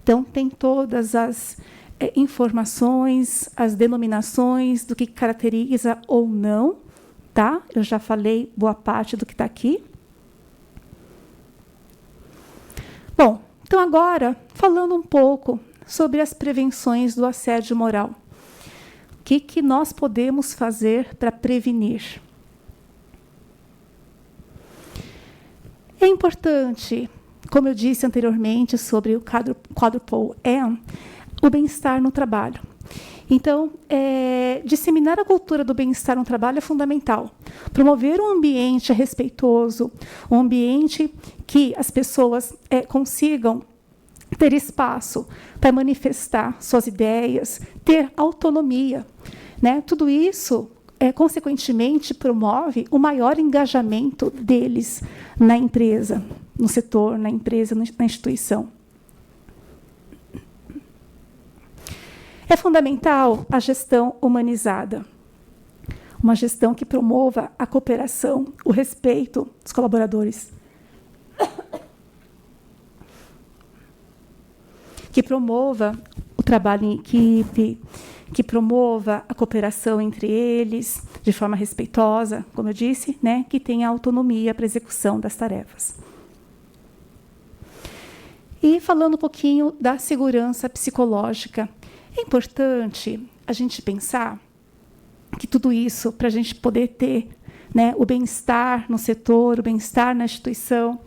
Então, tem todas as informações, as denominações do que caracteriza ou não, tá? Eu já falei boa parte do que está aqui. Bom, então agora, falando um pouco sobre as prevenções do assédio moral. O que nós podemos fazer para prevenir? É importante, como eu disse anteriormente sobre o quadruple M, o bem-estar no trabalho. Então, disseminar a cultura do bem-estar no trabalho é fundamental. Promover um ambiente respeitoso, um ambiente que as pessoas consigam ter espaço para manifestar suas ideias, ter autonomia. Tudo isso, consequentemente, promove o maior engajamento deles na empresa, no setor, na empresa, na instituição. É fundamental a gestão humanizada, uma gestão que promova a cooperação, o respeito dos colaboradores, que promova o trabalho em equipe, que promova a cooperação entre eles de forma respeitosa, como eu disse, que tenha autonomia para a execução das tarefas. E falando um pouquinho da segurança psicológica, é importante a gente pensar que tudo isso, para a gente poder ter o bem-estar no setor, o bem-estar na instituição,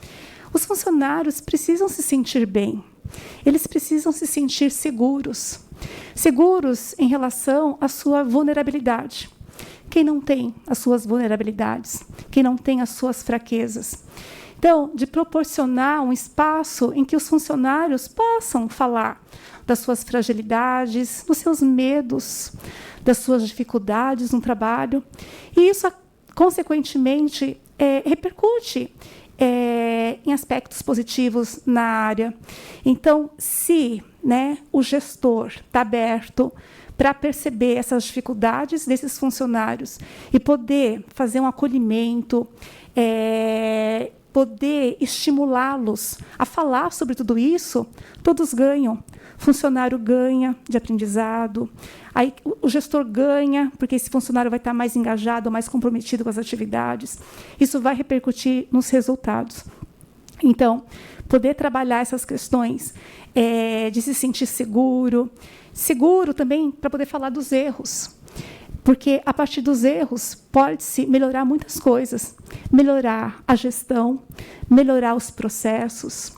os funcionários precisam se sentir bem, eles precisam se sentir seguros, seguros em relação à sua vulnerabilidade. Quem não tem as suas vulnerabilidades, quem não tem as suas fraquezas, Então, de proporcionar um espaço em que os funcionários possam falar das suas fragilidades, dos seus medos, das suas dificuldades no trabalho. E isso, consequentemente, repercute em aspectos positivos na área. Então, se, né, o gestor está aberto para perceber essas dificuldades desses funcionários e poder fazer um acolhimento, poder estimulá-los a falar sobre tudo isso, todos ganham. Funcionário ganha de aprendizado, aí o gestor ganha, porque esse funcionário vai estar mais engajado, mais comprometido com as atividades. Isso vai repercutir nos resultados. Então, poder trabalhar essas questões de se sentir seguro também para poder falar dos erros. Porque, a partir dos erros, pode-se melhorar muitas coisas. Melhorar a gestão, melhorar os processos,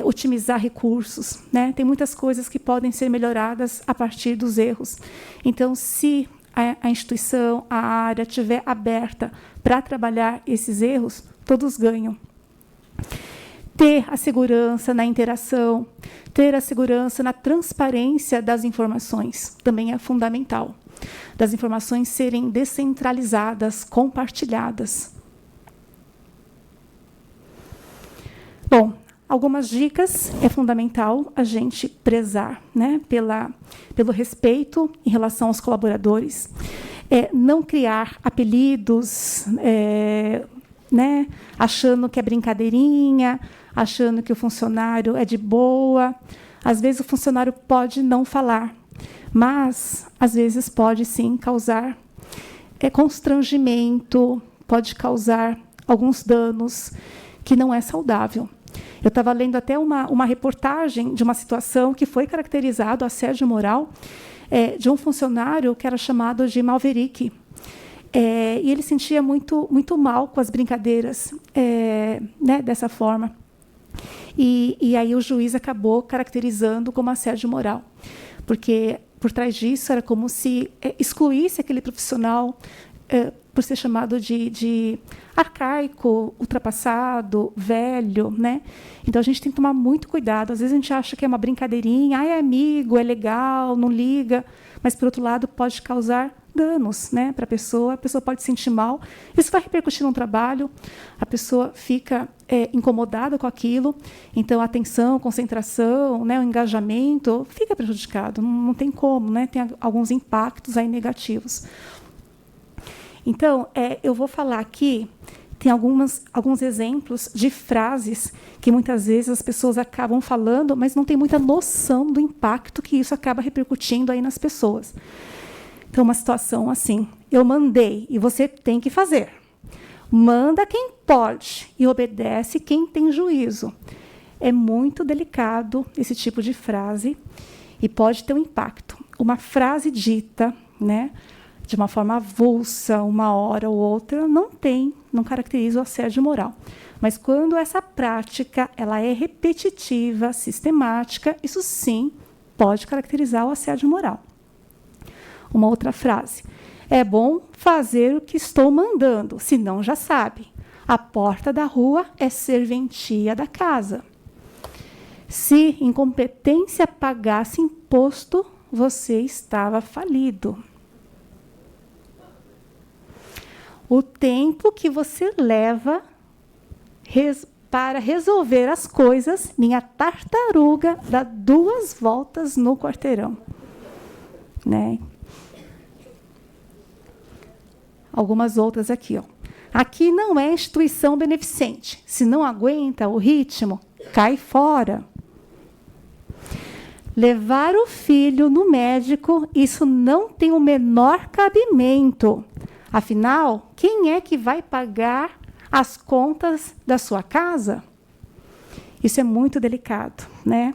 otimizar recursos, né? Tem muitas coisas que podem ser melhoradas a partir dos erros. Então, se a instituição, a área, estiver aberta para trabalhar esses erros, todos ganham. Ter a segurança na interação, ter a segurança na transparência das informações, também é fundamental. Das informações serem descentralizadas, compartilhadas. Bom, algumas dicas. É fundamental a gente prezar, né, pelo respeito em relação aos colaboradores. Não criar apelidos, né, achando que é brincadeirinha, achando que o funcionário é de boa. Às vezes o funcionário pode não falar, mas, às vezes, pode, sim, causar constrangimento, pode causar alguns danos que não é saudável. Eu estava lendo até uma reportagem de uma situação que foi caracterizado assédio moral de um funcionário que era chamado de Maverick. E ele sentia muito, muito mal com as brincadeiras né, dessa forma. E aí o juiz acabou caracterizando como assédio moral, porque por trás disso era como se excluísse aquele profissional por ser chamado de arcaico, ultrapassado, velho, né? Então a gente tem que tomar muito cuidado. Às vezes a gente acha que é uma brincadeirinha, é amigo, é legal, não liga, mas por outro lado pode causar danos, né, para a pessoa pode se sentir mal, isso vai repercutir no trabalho, a pessoa fica incomodada com aquilo, então a atenção, concentração, né, o engajamento fica prejudicado, não tem como, né, tem alguns impactos aí negativos. Então, eu vou falar aqui, tem alguns exemplos de frases que muitas vezes as pessoas acabam falando, mas não tem muita noção do impacto que isso acaba repercutindo aí nas pessoas. Então, uma situação assim, eu mandei e você tem que fazer. Manda quem pode e obedece quem tem juízo. É muito delicado esse tipo de frase e pode ter um impacto. Uma frase dita, né, de uma forma avulsa, uma hora ou outra, não caracteriza o assédio moral. Mas quando essa prática ela é repetitiva, sistemática, isso sim pode caracterizar o assédio moral. Uma outra frase. É bom fazer o que estou mandando, senão já sabe. A porta da rua é serventia da casa. Se incompetência pagasse imposto, você estava falido. O tempo que você leva para resolver as coisas, minha tartaruga dá 2 voltas no quarteirão. Né? Algumas outras aqui. Ó. Aqui não é instituição beneficente. Se não aguenta o ritmo, cai fora. Levar o filho no médico, isso não tem o menor cabimento. Afinal, quem é que vai pagar as contas da sua casa? Isso é muito delicado, né?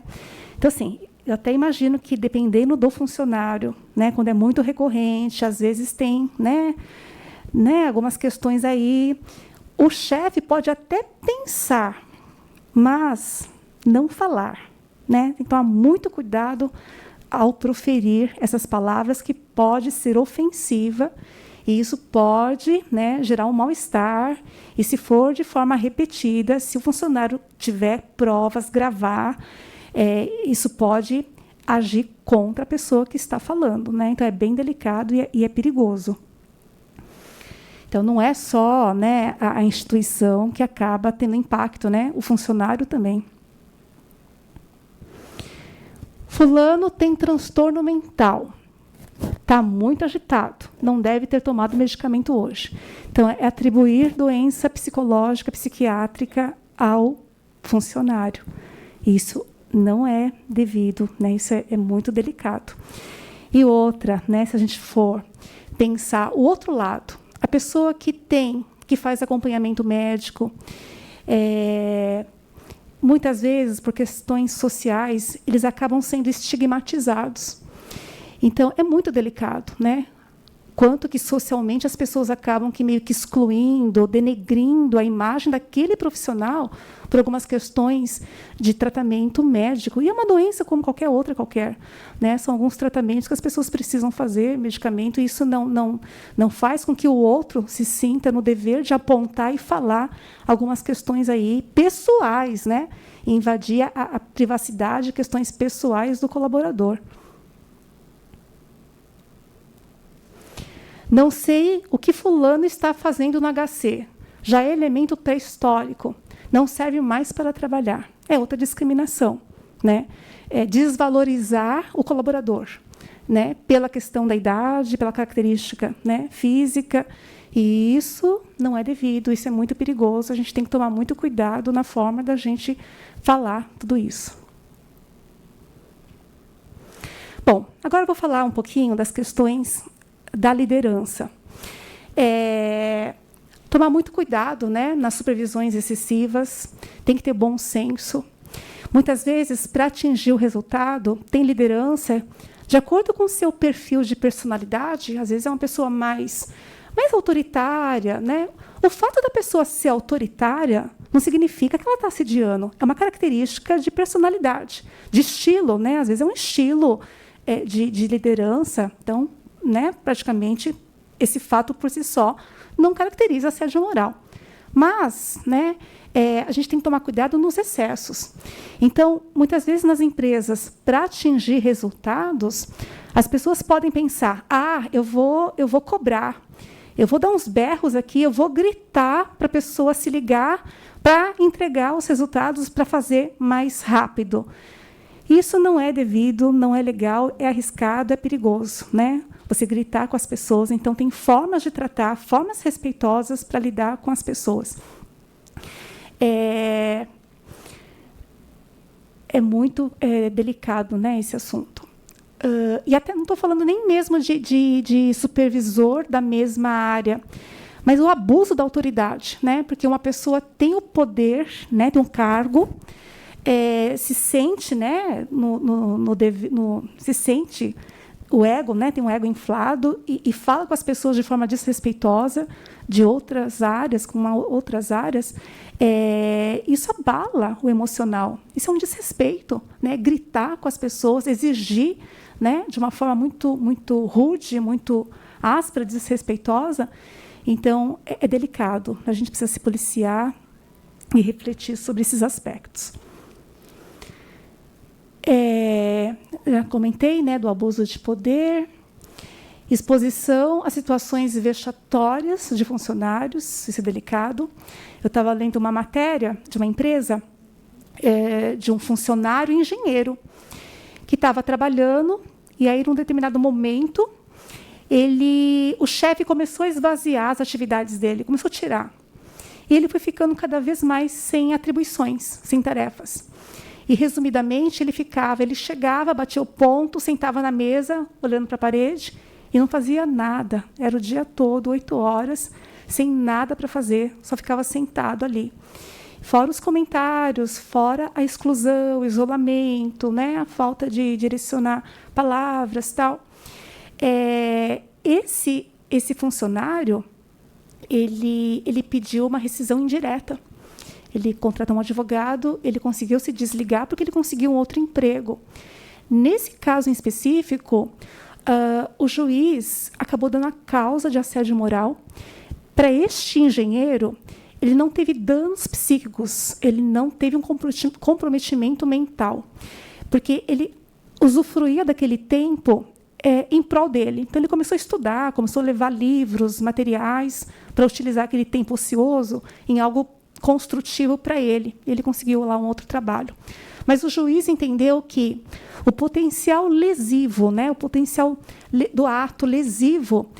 Então, assim, eu até imagino que, dependendo do funcionário, né, quando é muito recorrente, às vezes tem, né, algumas questões aí. O chefe pode até pensar, mas não falar. Né? Tem que tomar muito cuidado ao proferir essas palavras, que pode ser ofensiva E isso pode, né, gerar um mal-estar, e se for de forma repetida, se o funcionário tiver provas, gravar, isso pode agir contra a pessoa que está falando, né? Então, é bem delicado e é perigoso. Então, não é só, né, a instituição que acaba tendo impacto, né? O funcionário também. Fulano tem transtorno mental. Está muito agitado, não deve ter tomado medicamento hoje. Então, é atribuir doença psicológica, psiquiátrica ao funcionário. Isso não é devido, né? Isso é muito delicado. E outra, né, se a gente for pensar o outro lado, a pessoa que faz acompanhamento médico, muitas vezes, por questões sociais, eles acabam sendo estigmatizados. Então, é muito delicado, né? Quanto que socialmente as pessoas acabam meio que excluindo, denegrindo a imagem daquele profissional por algumas questões de tratamento médico. E é uma doença como qualquer outra, né? São alguns tratamentos que as pessoas precisam fazer, medicamento, e isso não faz com que o outro se sinta no dever de apontar e falar algumas questões aí pessoais, né? E invadir a privacidade, questões pessoais do colaborador. Não sei o que fulano está fazendo no HC. Já é elemento pré-histórico. Não serve mais para trabalhar. É outra discriminação, né? É desvalorizar o colaborador, né? Pela questão da idade, pela característica, né, física. E isso não é devido, isso é muito perigoso. A gente tem que tomar muito cuidado na forma da gente falar tudo isso. Bom, agora eu vou falar um pouquinho das questões da liderança. Tomar muito cuidado, né, nas supervisões excessivas, tem que ter bom senso. Muitas vezes, para atingir o resultado, tem liderança de acordo com o seu perfil de personalidade. Às vezes é uma pessoa mais autoritária, né? O fato da pessoa ser autoritária não significa que ela está assediando. É uma característica de personalidade, de estilo, né? Às vezes é um estilo de liderança. Então, né, praticamente, esse fato por si só não caracteriza assédio moral. Mas, né, a gente tem que tomar cuidado nos excessos. Então, muitas vezes nas empresas, para atingir resultados, as pessoas podem pensar: eu vou cobrar, eu vou dar uns berros aqui, eu vou gritar para a pessoa se ligar para entregar os resultados, para fazer mais rápido. Isso não é devido, não é legal, é arriscado, é perigoso, né? Você gritar com as pessoas. Então, tem formas de tratar, formas respeitosas para lidar com as pessoas. É muito delicado, né, esse assunto. E até não estou falando nem mesmo de supervisor da mesma área, mas o abuso da autoridade, né? Porque uma pessoa tem o poder, né, tem um cargo, se sente, né, se sente o ego, né, tem um ego inflado e fala com as pessoas de forma desrespeitosa de outras áreas, isso abala o emocional. Isso é um desrespeito, né? Gritar com as pessoas, exigir, né, de uma forma muito, muito rude, muito áspera, desrespeitosa. Então, é delicado. A gente precisa se policiar e refletir sobre esses aspectos. Já comentei, né, do abuso de poder, exposição a situações vexatórias de funcionários, isso é delicado. Eu estava lendo uma matéria de uma empresa, de um funcionário engenheiro, que estava trabalhando, e aí, num determinado momento, o chefe começou a esvaziar as atividades dele, começou a tirar. E ele foi ficando cada vez mais sem atribuições, sem tarefas. E, resumidamente, ele chegava, batia o ponto, sentava na mesa, olhando para a parede, e não fazia nada. Era o dia todo, 8 horas, sem nada para fazer, só ficava sentado ali. Fora os comentários, fora a exclusão, o isolamento, né, a falta de direcionar palavras, tal. Esse funcionário, ele pediu uma rescisão indireta. Ele contratou um advogado, ele conseguiu se desligar porque ele conseguiu um outro emprego. Nesse caso em específico, o juiz acabou dando a causa de assédio moral. Para este engenheiro, ele não teve danos psíquicos, ele não teve um comprometimento mental, porque ele usufruía daquele tempo em prol dele. Então, ele começou a estudar, começou a levar livros, materiais, para utilizar aquele tempo ocioso em algo construtivo para ele. Ele conseguiu lá um outro trabalho. Mas o juiz entendeu que o potencial lesivo, né, o potencial do ato lesivo,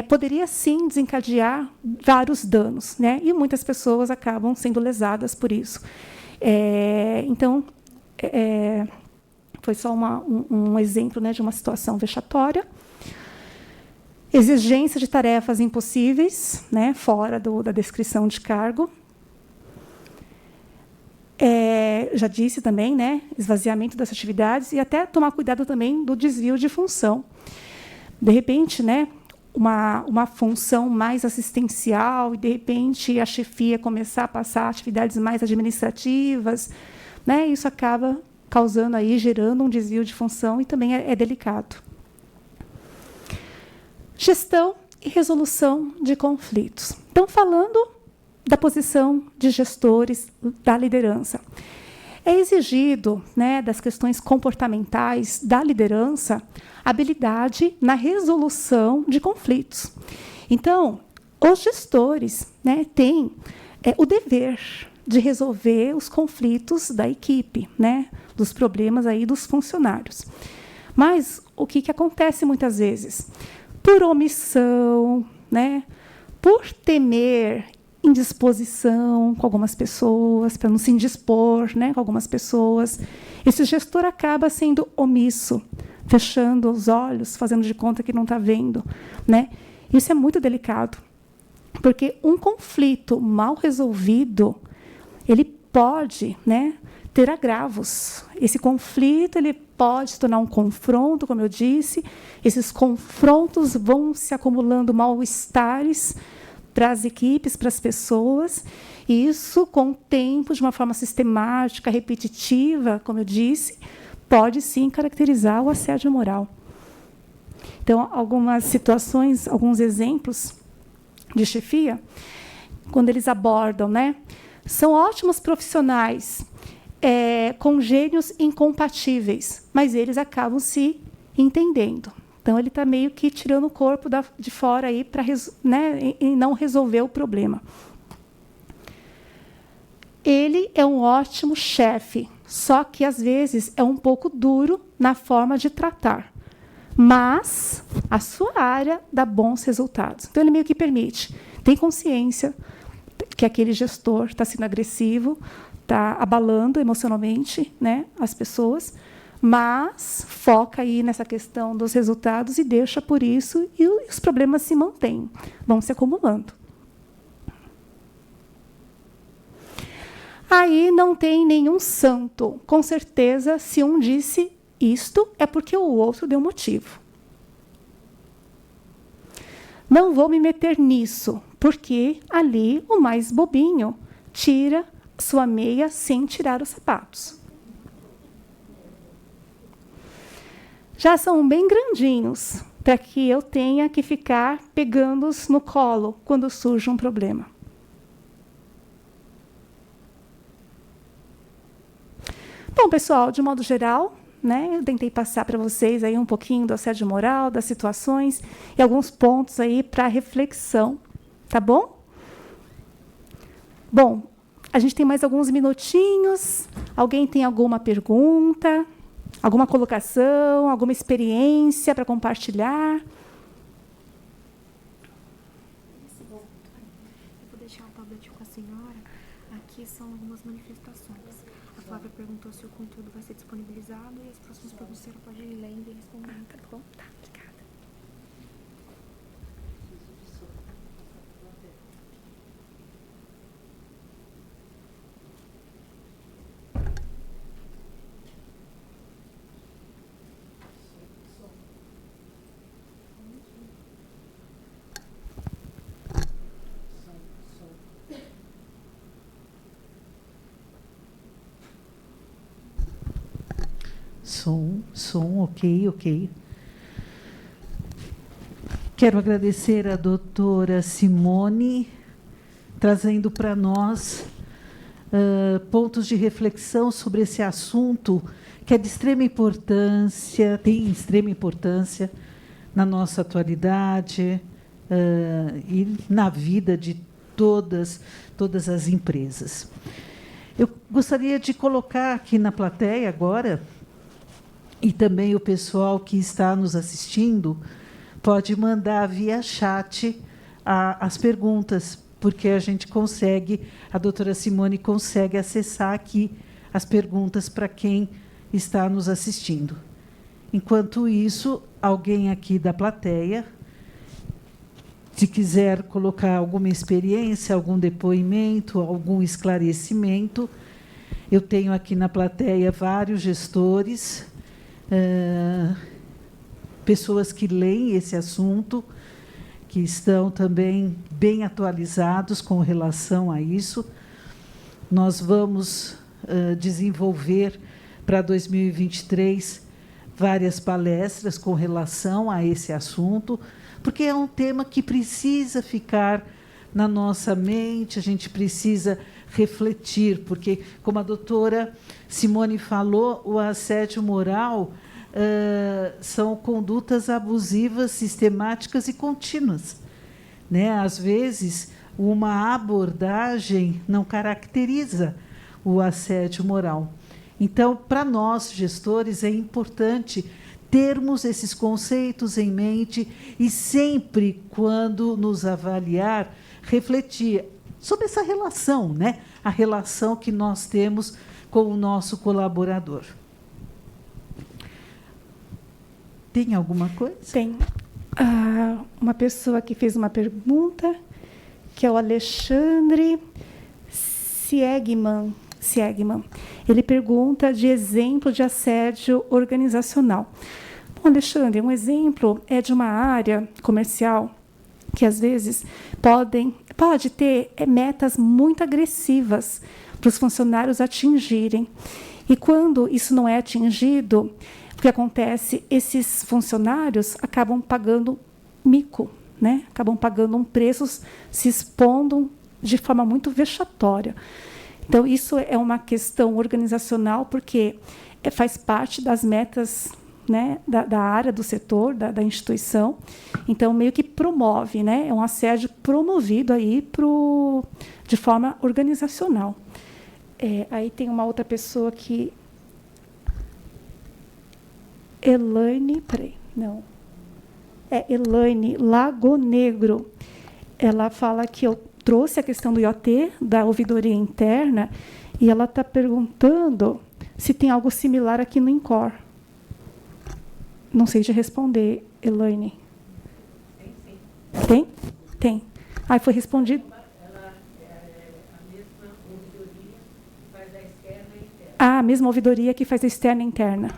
poderia, sim, desencadear vários danos, né? E muitas pessoas acabam sendo lesadas por isso. Então, foi só um exemplo, né, de uma situação vexatória. Exigência de tarefas impossíveis, né, fora da descrição de cargo. Já disse também, né, esvaziamento das atividades e até tomar cuidado também do desvio de função. De repente, né, uma função mais assistencial e, de repente, a chefia começar a passar atividades mais administrativas, né, isso acaba causando aí, gerando um desvio de função e também é delicado. Gestão e resolução de conflitos. Então, falando da posição de gestores da liderança. É exigido, né, das questões comportamentais da liderança, habilidade na resolução de conflitos. Então, os gestores, né, têm o dever de resolver os conflitos da equipe, né, dos problemas aí dos funcionários. Mas o que acontece muitas vezes? Por omissão, né, por temer indisposição com algumas pessoas, para não se indispor, né, com algumas pessoas, esse gestor acaba sendo omisso, fechando os olhos, fazendo de conta que não está vendo, né? Isso é muito delicado, porque um conflito mal resolvido, ele pode, né, ter agravos. Esse conflito ele pode se tornar um confronto, como eu disse. Esses confrontos vão se acumulando mal-estares para as equipes, para as pessoas, e isso, com o tempo, de uma forma sistemática, repetitiva, como eu disse, pode, sim, caracterizar o assédio moral. Então, algumas situações, alguns exemplos de chefia, quando eles abordam, né, são ótimos profissionais, com gênios incompatíveis, mas eles acabam se entendendo. Então, ele está meio que tirando o corpo de fora aí para, né, e não resolver o problema. Ele é um ótimo chefe, só que, às vezes, é um pouco duro na forma de tratar. Mas a sua área dá bons resultados. Então, ele meio que permite. Tem consciência que aquele gestor está sendo agressivo, está abalando emocionalmente, né, as pessoas, mas foca aí nessa questão dos resultados e deixa por isso, e os problemas se mantêm, vão se acumulando. Aí não tem nenhum santo. Com certeza, se um disse isto, é porque o outro deu motivo. Não vou me meter nisso, porque ali o mais bobinho tira sua meia sem tirar os sapatos. Já são bem grandinhos para que eu tenha que ficar pegando-os no colo quando surge um problema. Bom, pessoal, de modo geral, né, eu tentei passar para vocês aí um pouquinho do assédio moral, das situações e alguns pontos aí para reflexão, tá bom? Bom, a gente tem mais alguns minutinhos. Alguém tem alguma pergunta? Alguma colocação, alguma experiência para compartilhar? Eu vou deixar o tablet com a senhora. Aqui são algumas manifestações. A Flávia perguntou se o conteúdo vai ser disponibilizado e as próximas perguntas a senhora pode ir lendo e respondendo. Tá bom? Tá, obrigada. Som, ok. Quero agradecer a doutora Simone, trazendo para nós pontos de reflexão sobre esse assunto que é de extrema importância, tem extrema importância na nossa atualidade e na vida de todas as empresas. Eu gostaria de colocar aqui na plateia agora, e também o pessoal que está nos assistindo, pode mandar via chat as perguntas, porque a gente consegue, a doutora Simone consegue acessar aqui as perguntas para quem está nos assistindo. Enquanto isso, alguém aqui da plateia, se quiser colocar alguma experiência, algum depoimento, algum esclarecimento, eu tenho aqui na plateia vários gestores, pessoas que leem esse assunto, que estão também bem atualizados com relação a isso. Nós vamos desenvolver para 2023 várias palestras com relação a esse assunto, porque é um tema que precisa ficar na nossa mente, a gente precisa refletir, porque, como a doutora Simone falou, o assédio moral são condutas abusivas, sistemáticas e contínuas, né? Às vezes, uma abordagem não caracteriza o assédio moral. Então, para nós, gestores, é importante termos esses conceitos em mente e sempre, quando nos avaliar, refletir sobre essa relação, né? A relação que nós temos com o nosso colaborador. Tem alguma coisa? Tem. Uma pessoa que fez uma pergunta, que é o Alexandre Siegman. Ele pergunta de exemplo de assédio organizacional. Bom, Alexandre, um exemplo é de uma área comercial que, às vezes, pode ter metas muito agressivas para os funcionários atingirem. E, quando isso não é atingido, o que acontece? Esses funcionários acabam pagando mico, né? Acabam pagando um preço, se expondo de forma muito vexatória. Então, isso é uma questão organizacional, porque faz parte das metas, né, da área, do setor, da instituição. Então, meio que promove, né? É um assédio promovido aí de forma organizacional. Aí tem uma outra pessoa que... Elaine Lagonegro. Ela fala que eu trouxe a questão do IoT, da ouvidoria interna, e ela está perguntando se tem algo similar aqui no INCOR. Não sei te responder, Elaine. Tem? Tem. Foi respondido. Ela é a mesma ouvidoria que faz a externa e interna. A mesma ouvidoria que faz a externa e interna.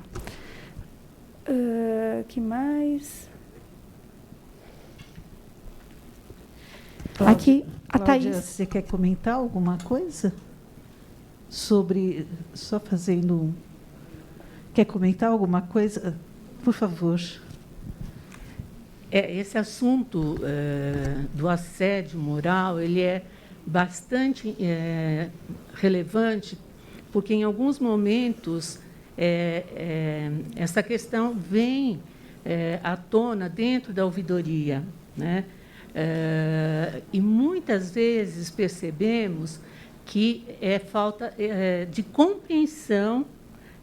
Que mais? Aqui, a Cláudia, Thaís. você quer comentar alguma coisa? Sobre... Só fazendo... Quer comentar alguma coisa? Por favor. Esse assunto do assédio moral, ele é bastante relevante, porque, em alguns momentos, essa questão vem à tona dentro da ouvidoria, né? E muitas vezes percebemos que é falta de compreensão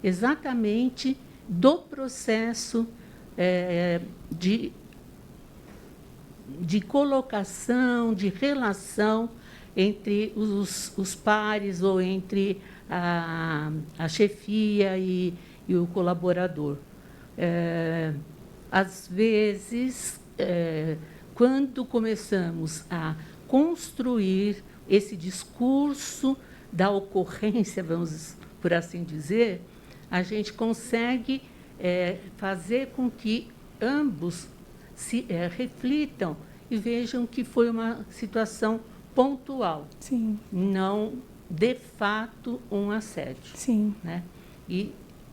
exatamente do processo de colocação, de relação entre os pares ou entre a chefia e o colaborador. Às vezes, quando começamos a construir esse discurso da ocorrência, vamos por assim dizer, a gente consegue fazer com que ambos se reflitam e vejam que foi uma situação pontual. Sim. Não, de fato, um assédio. Sim. Né?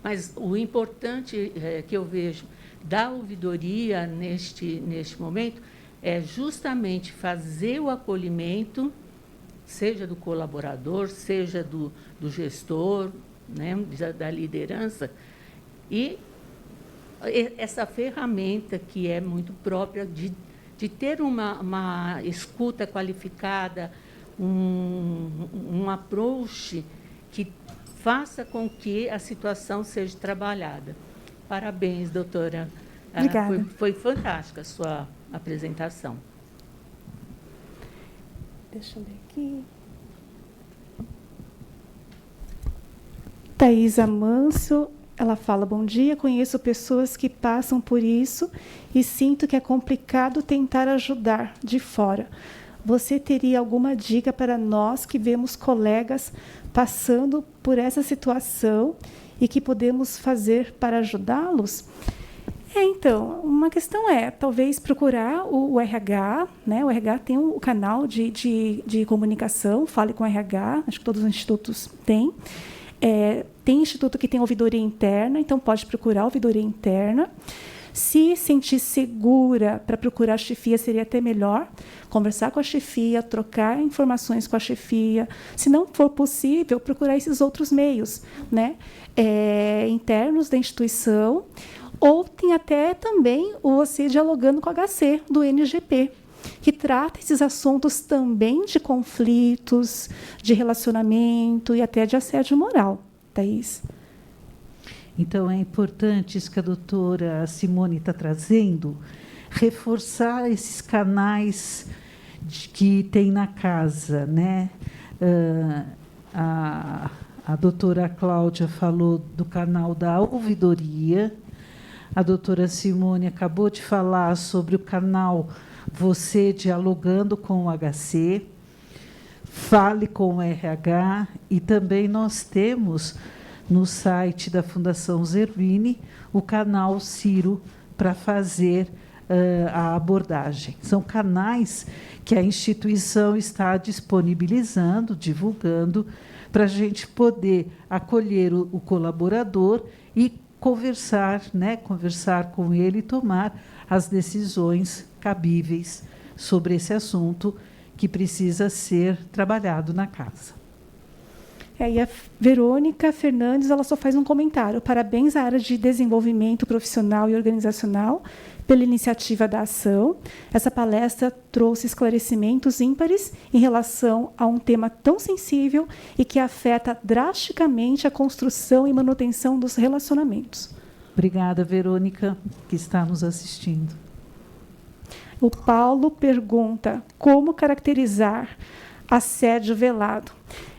Mas o importante que eu vejo da ouvidoria neste momento é justamente fazer o acolhimento, seja do colaborador, seja do gestor, né, da liderança, e essa ferramenta que é muito própria de ter uma escuta qualificada, um approach que faça com que a situação seja trabalhada. Parabéns, doutora. Obrigada. Foi fantástica a sua apresentação. Deixa eu ver aqui. Thaisa Manso, ela fala: bom dia, conheço pessoas que passam por isso e sinto que é complicado tentar ajudar de fora. Você teria alguma dica para nós que vemos colegas passando por essa situação e que podemos fazer para ajudá-los? Então, uma questão é, talvez, procurar o RH, né? O RH tem o canal de comunicação, fale com o RH, acho que todos os institutos têm. Tem instituto que tem ouvidoria interna, então pode procurar a ouvidoria interna. Se sentir segura para procurar a chefia, seria até melhor conversar com a chefia, trocar informações com a chefia. Se não for possível, procurar esses outros meios, né? Internos da instituição, ou tem até também você dialogando com o HC do NGP, que trata esses assuntos também de conflitos, de relacionamento e até de assédio moral. Thaís? Então, é importante isso que a doutora Simone está trazendo, reforçar esses canais que tem na casa, né? A doutora Cláudia falou do canal da ouvidoria, a doutora Simone acabou de falar sobre o canal Você Dialogando com o HC, fale com o RH, e também nós temos no site da Fundação Zerbini o canal Ciro para fazer a abordagem. São canais que a instituição está disponibilizando, divulgando, para a gente poder acolher o colaborador e conversar, né, conversar com ele e tomar as decisões cabíveis sobre esse assunto que precisa ser trabalhado na casa. E a Verônica Fernandes, ela só faz um comentário: parabéns à área de desenvolvimento profissional e organizacional pela iniciativa da ação. Essa palestra trouxe esclarecimentos ímpares em relação a um tema tão sensível e que afeta drasticamente a construção e manutenção dos relacionamentos. Obrigada, Verônica, que está nos assistindo. O Paulo pergunta: como caracterizar assédio velado?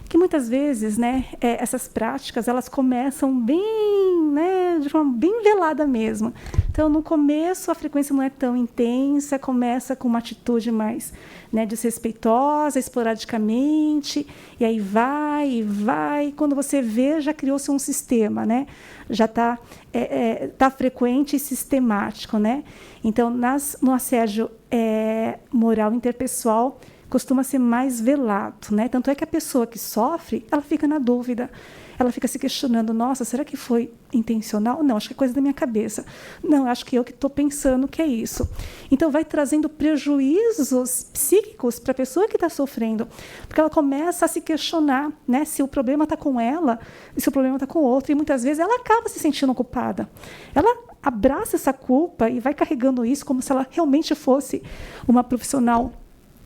Que muitas vezes, né, essas práticas elas começam bem, né, de forma bem velada mesmo. Então, no começo, a frequência não é tão intensa, começa com uma atitude mais, né, desrespeitosa, esporadicamente, e aí vai. Quando você vê, já criou-se um sistema, né? Já está frequente e sistemático, né? Então, no assédio moral interpessoal, costuma ser mais velado, né? Tanto é que a pessoa que sofre, ela fica na dúvida, ela fica se questionando: nossa, será que foi intencional? Não, acho que é coisa da minha cabeça. Não, acho que eu que estou pensando que é isso. Então, vai trazendo prejuízos psíquicos para a pessoa que está sofrendo, porque ela começa a se questionar, né, se o problema está com ela, se o problema está com o outro, e muitas vezes ela acaba se sentindo culpada. Ela abraça essa culpa e vai carregando isso como se ela realmente fosse uma profissional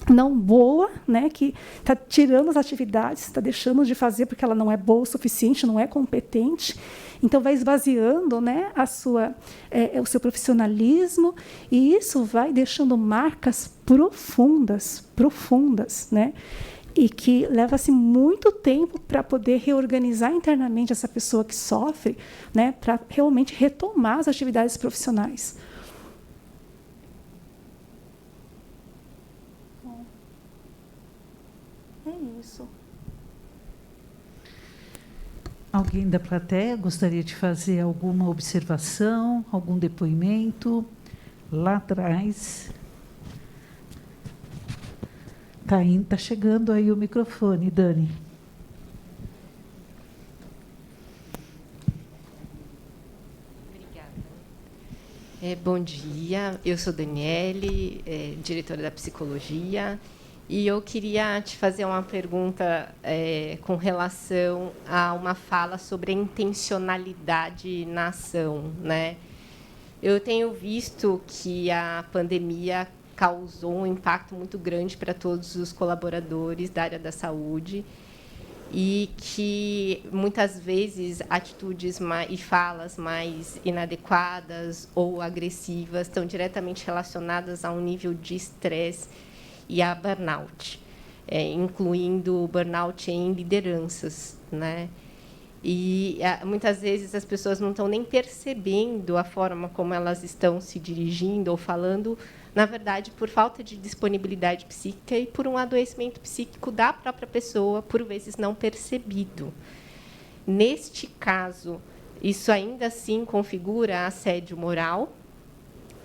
não boa, né, que está tirando as atividades, está deixando de fazer porque ela não é boa o suficiente, não é competente. Então, vai esvaziando, né, o seu profissionalismo, e isso vai deixando marcas profundas, né, e que leva-se muito tempo para poder reorganizar internamente essa pessoa que sofre, né, para realmente retomar as atividades profissionais. É isso. Alguém da plateia gostaria de fazer alguma observação, algum depoimento? Lá atrás. Tá chegando aí o microfone, Dani. Bom dia, eu sou Daniele, diretora da Psicologia, e eu queria te fazer uma pergunta com relação a uma fala sobre a intencionalidade na ação, né? Eu tenho visto que a pandemia causou um impacto muito grande para todos os colaboradores da área da saúde, e que, muitas vezes, atitudes e falas mais inadequadas ou agressivas estão diretamente relacionadas a um nível de estresse e a burnout, incluindo burnout em lideranças, né? E, muitas vezes, as pessoas não estão nem percebendo a forma como elas estão se dirigindo ou falando, na verdade, por falta de disponibilidade psíquica e por um adoecimento psíquico da própria pessoa, por vezes não percebido. Neste caso, isso ainda assim configura assédio moral,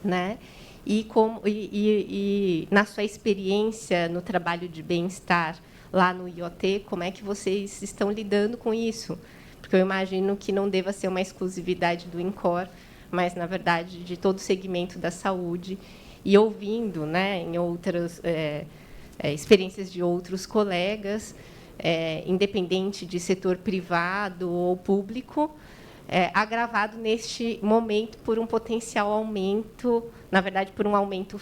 né? E na sua experiência no trabalho de bem-estar lá no IoT, como é que vocês estão lidando com isso? Porque eu imagino que não deva ser uma exclusividade do INCOR, mas, na verdade, de todo o segmento da saúde. E ouvindo, né, em outras experiências de outros colegas, independente de setor privado ou público, agravado neste momento por um potencial aumento, na verdade, por um aumento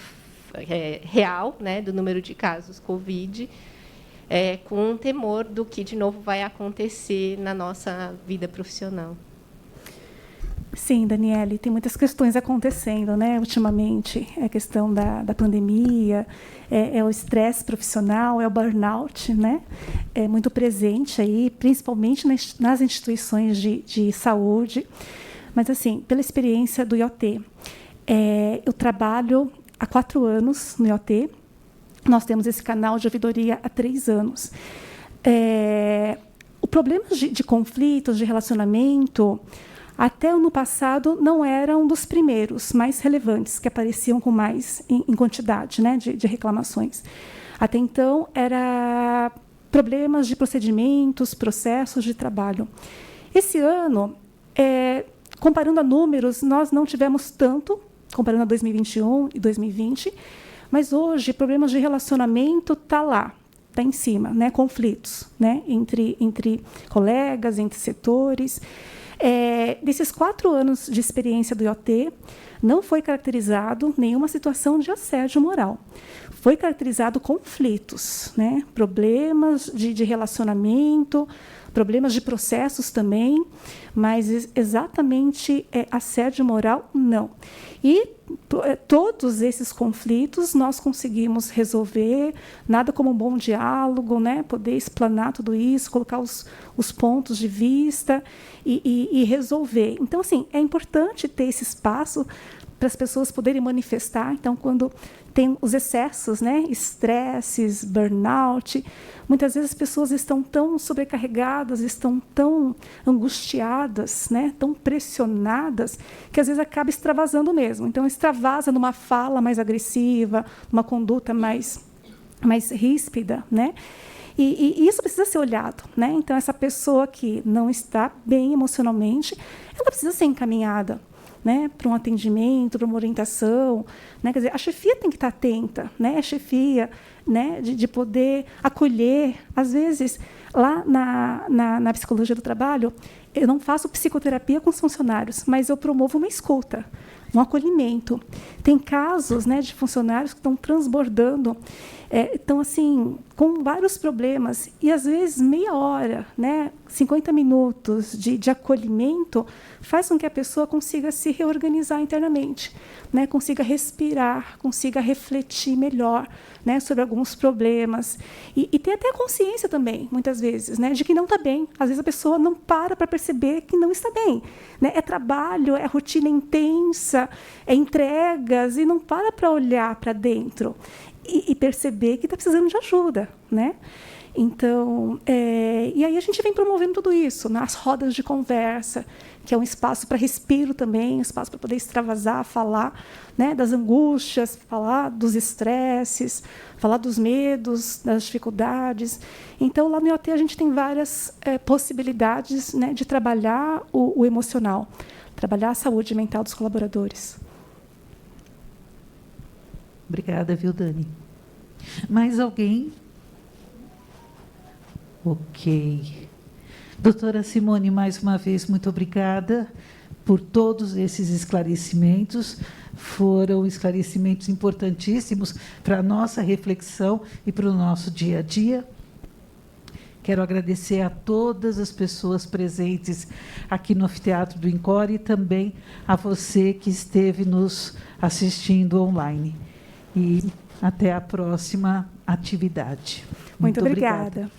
real, né, do número de casos Covid, com um temor do que, de novo, vai acontecer na nossa vida profissional. Sim, Daniele, tem muitas questões acontecendo, né, ultimamente. É a questão da pandemia, é o estresse profissional, é o burnout, né, é muito presente aí, principalmente nas instituições de saúde. Mas, assim, pela experiência do IoT, eu trabalho há 4 anos no IoT. Nós temos esse canal de ouvidoria há 3 anos. O problema de conflitos, de relacionamento, até ano passado, não era um dos primeiros mais relevantes, que apareciam com mais em quantidade, né, de reclamações. Até então, era problemas de procedimentos, processos de trabalho. Esse ano, comparando a números, nós não tivemos tanto, comparando a 2021 e 2020, mas hoje, problemas de relacionamento está lá, está em cima, né, conflitos, né, entre colegas, entre setores. Desses 4 anos de experiência do IoT, não foi caracterizado nenhuma situação de assédio moral. Foi caracterizado conflitos, né? Problemas de relacionamento, problemas de processos também, mas exatamente assédio moral, não. E todos esses conflitos nós conseguimos resolver, nada como um bom diálogo, né? Poder explanar tudo isso, colocar os pontos de vista e resolver. Então, assim, é importante ter esse espaço para as pessoas poderem manifestar. Então, quando tem os excessos, né, estresses, burnout, muitas vezes as pessoas estão tão sobrecarregadas, estão tão angustiadas, né, tão pressionadas, que às vezes acaba extravasando mesmo. Então, extravasa numa fala mais agressiva, numa conduta mais ríspida, né? E isso precisa ser olhado, né? Então, essa pessoa que não está bem emocionalmente, ela precisa ser encaminhada, né, para um atendimento, para uma orientação, né? Quer dizer, a chefia tem que estar atenta, né? A chefia, né, de poder acolher. Às vezes, lá na psicologia do trabalho, eu não faço psicoterapia com os funcionários, mas eu promovo uma escuta, um acolhimento. Tem casos, né, de funcionários que estão transbordando, estão assim, com vários problemas, e às vezes meia hora, né, 50 minutos de acolhimento faz com que a pessoa consiga se reorganizar internamente, né, consiga respirar, consiga refletir melhor, né, sobre alguns problemas, e ter até consciência também, muitas vezes, né, de que não está bem. Às vezes a pessoa não para perceber que não está bem, né? É trabalho, é rotina intensa, é entregas, e não para olhar para dentro e perceber que está precisando de ajuda, né? Então, e aí a gente vem promovendo tudo isso nas rodas de conversa, que é um espaço para respiro também, um espaço para poder extravasar, falar, né, das angústias, falar dos estresses, falar dos medos, das dificuldades. Então, lá no IoT a gente tem várias possibilidades, né, de trabalhar o emocional, trabalhar a saúde mental dos colaboradores. Obrigada, viu, Dani? Mais alguém? Ok. Doutora Simone, mais uma vez, muito obrigada por todos esses esclarecimentos. Foram esclarecimentos importantíssimos para a nossa reflexão e para o nosso dia a dia. Quero agradecer a todas as pessoas presentes aqui no Anfiteatro do INCOR e também a você que esteve nos assistindo online. E até a próxima atividade. Muito obrigada.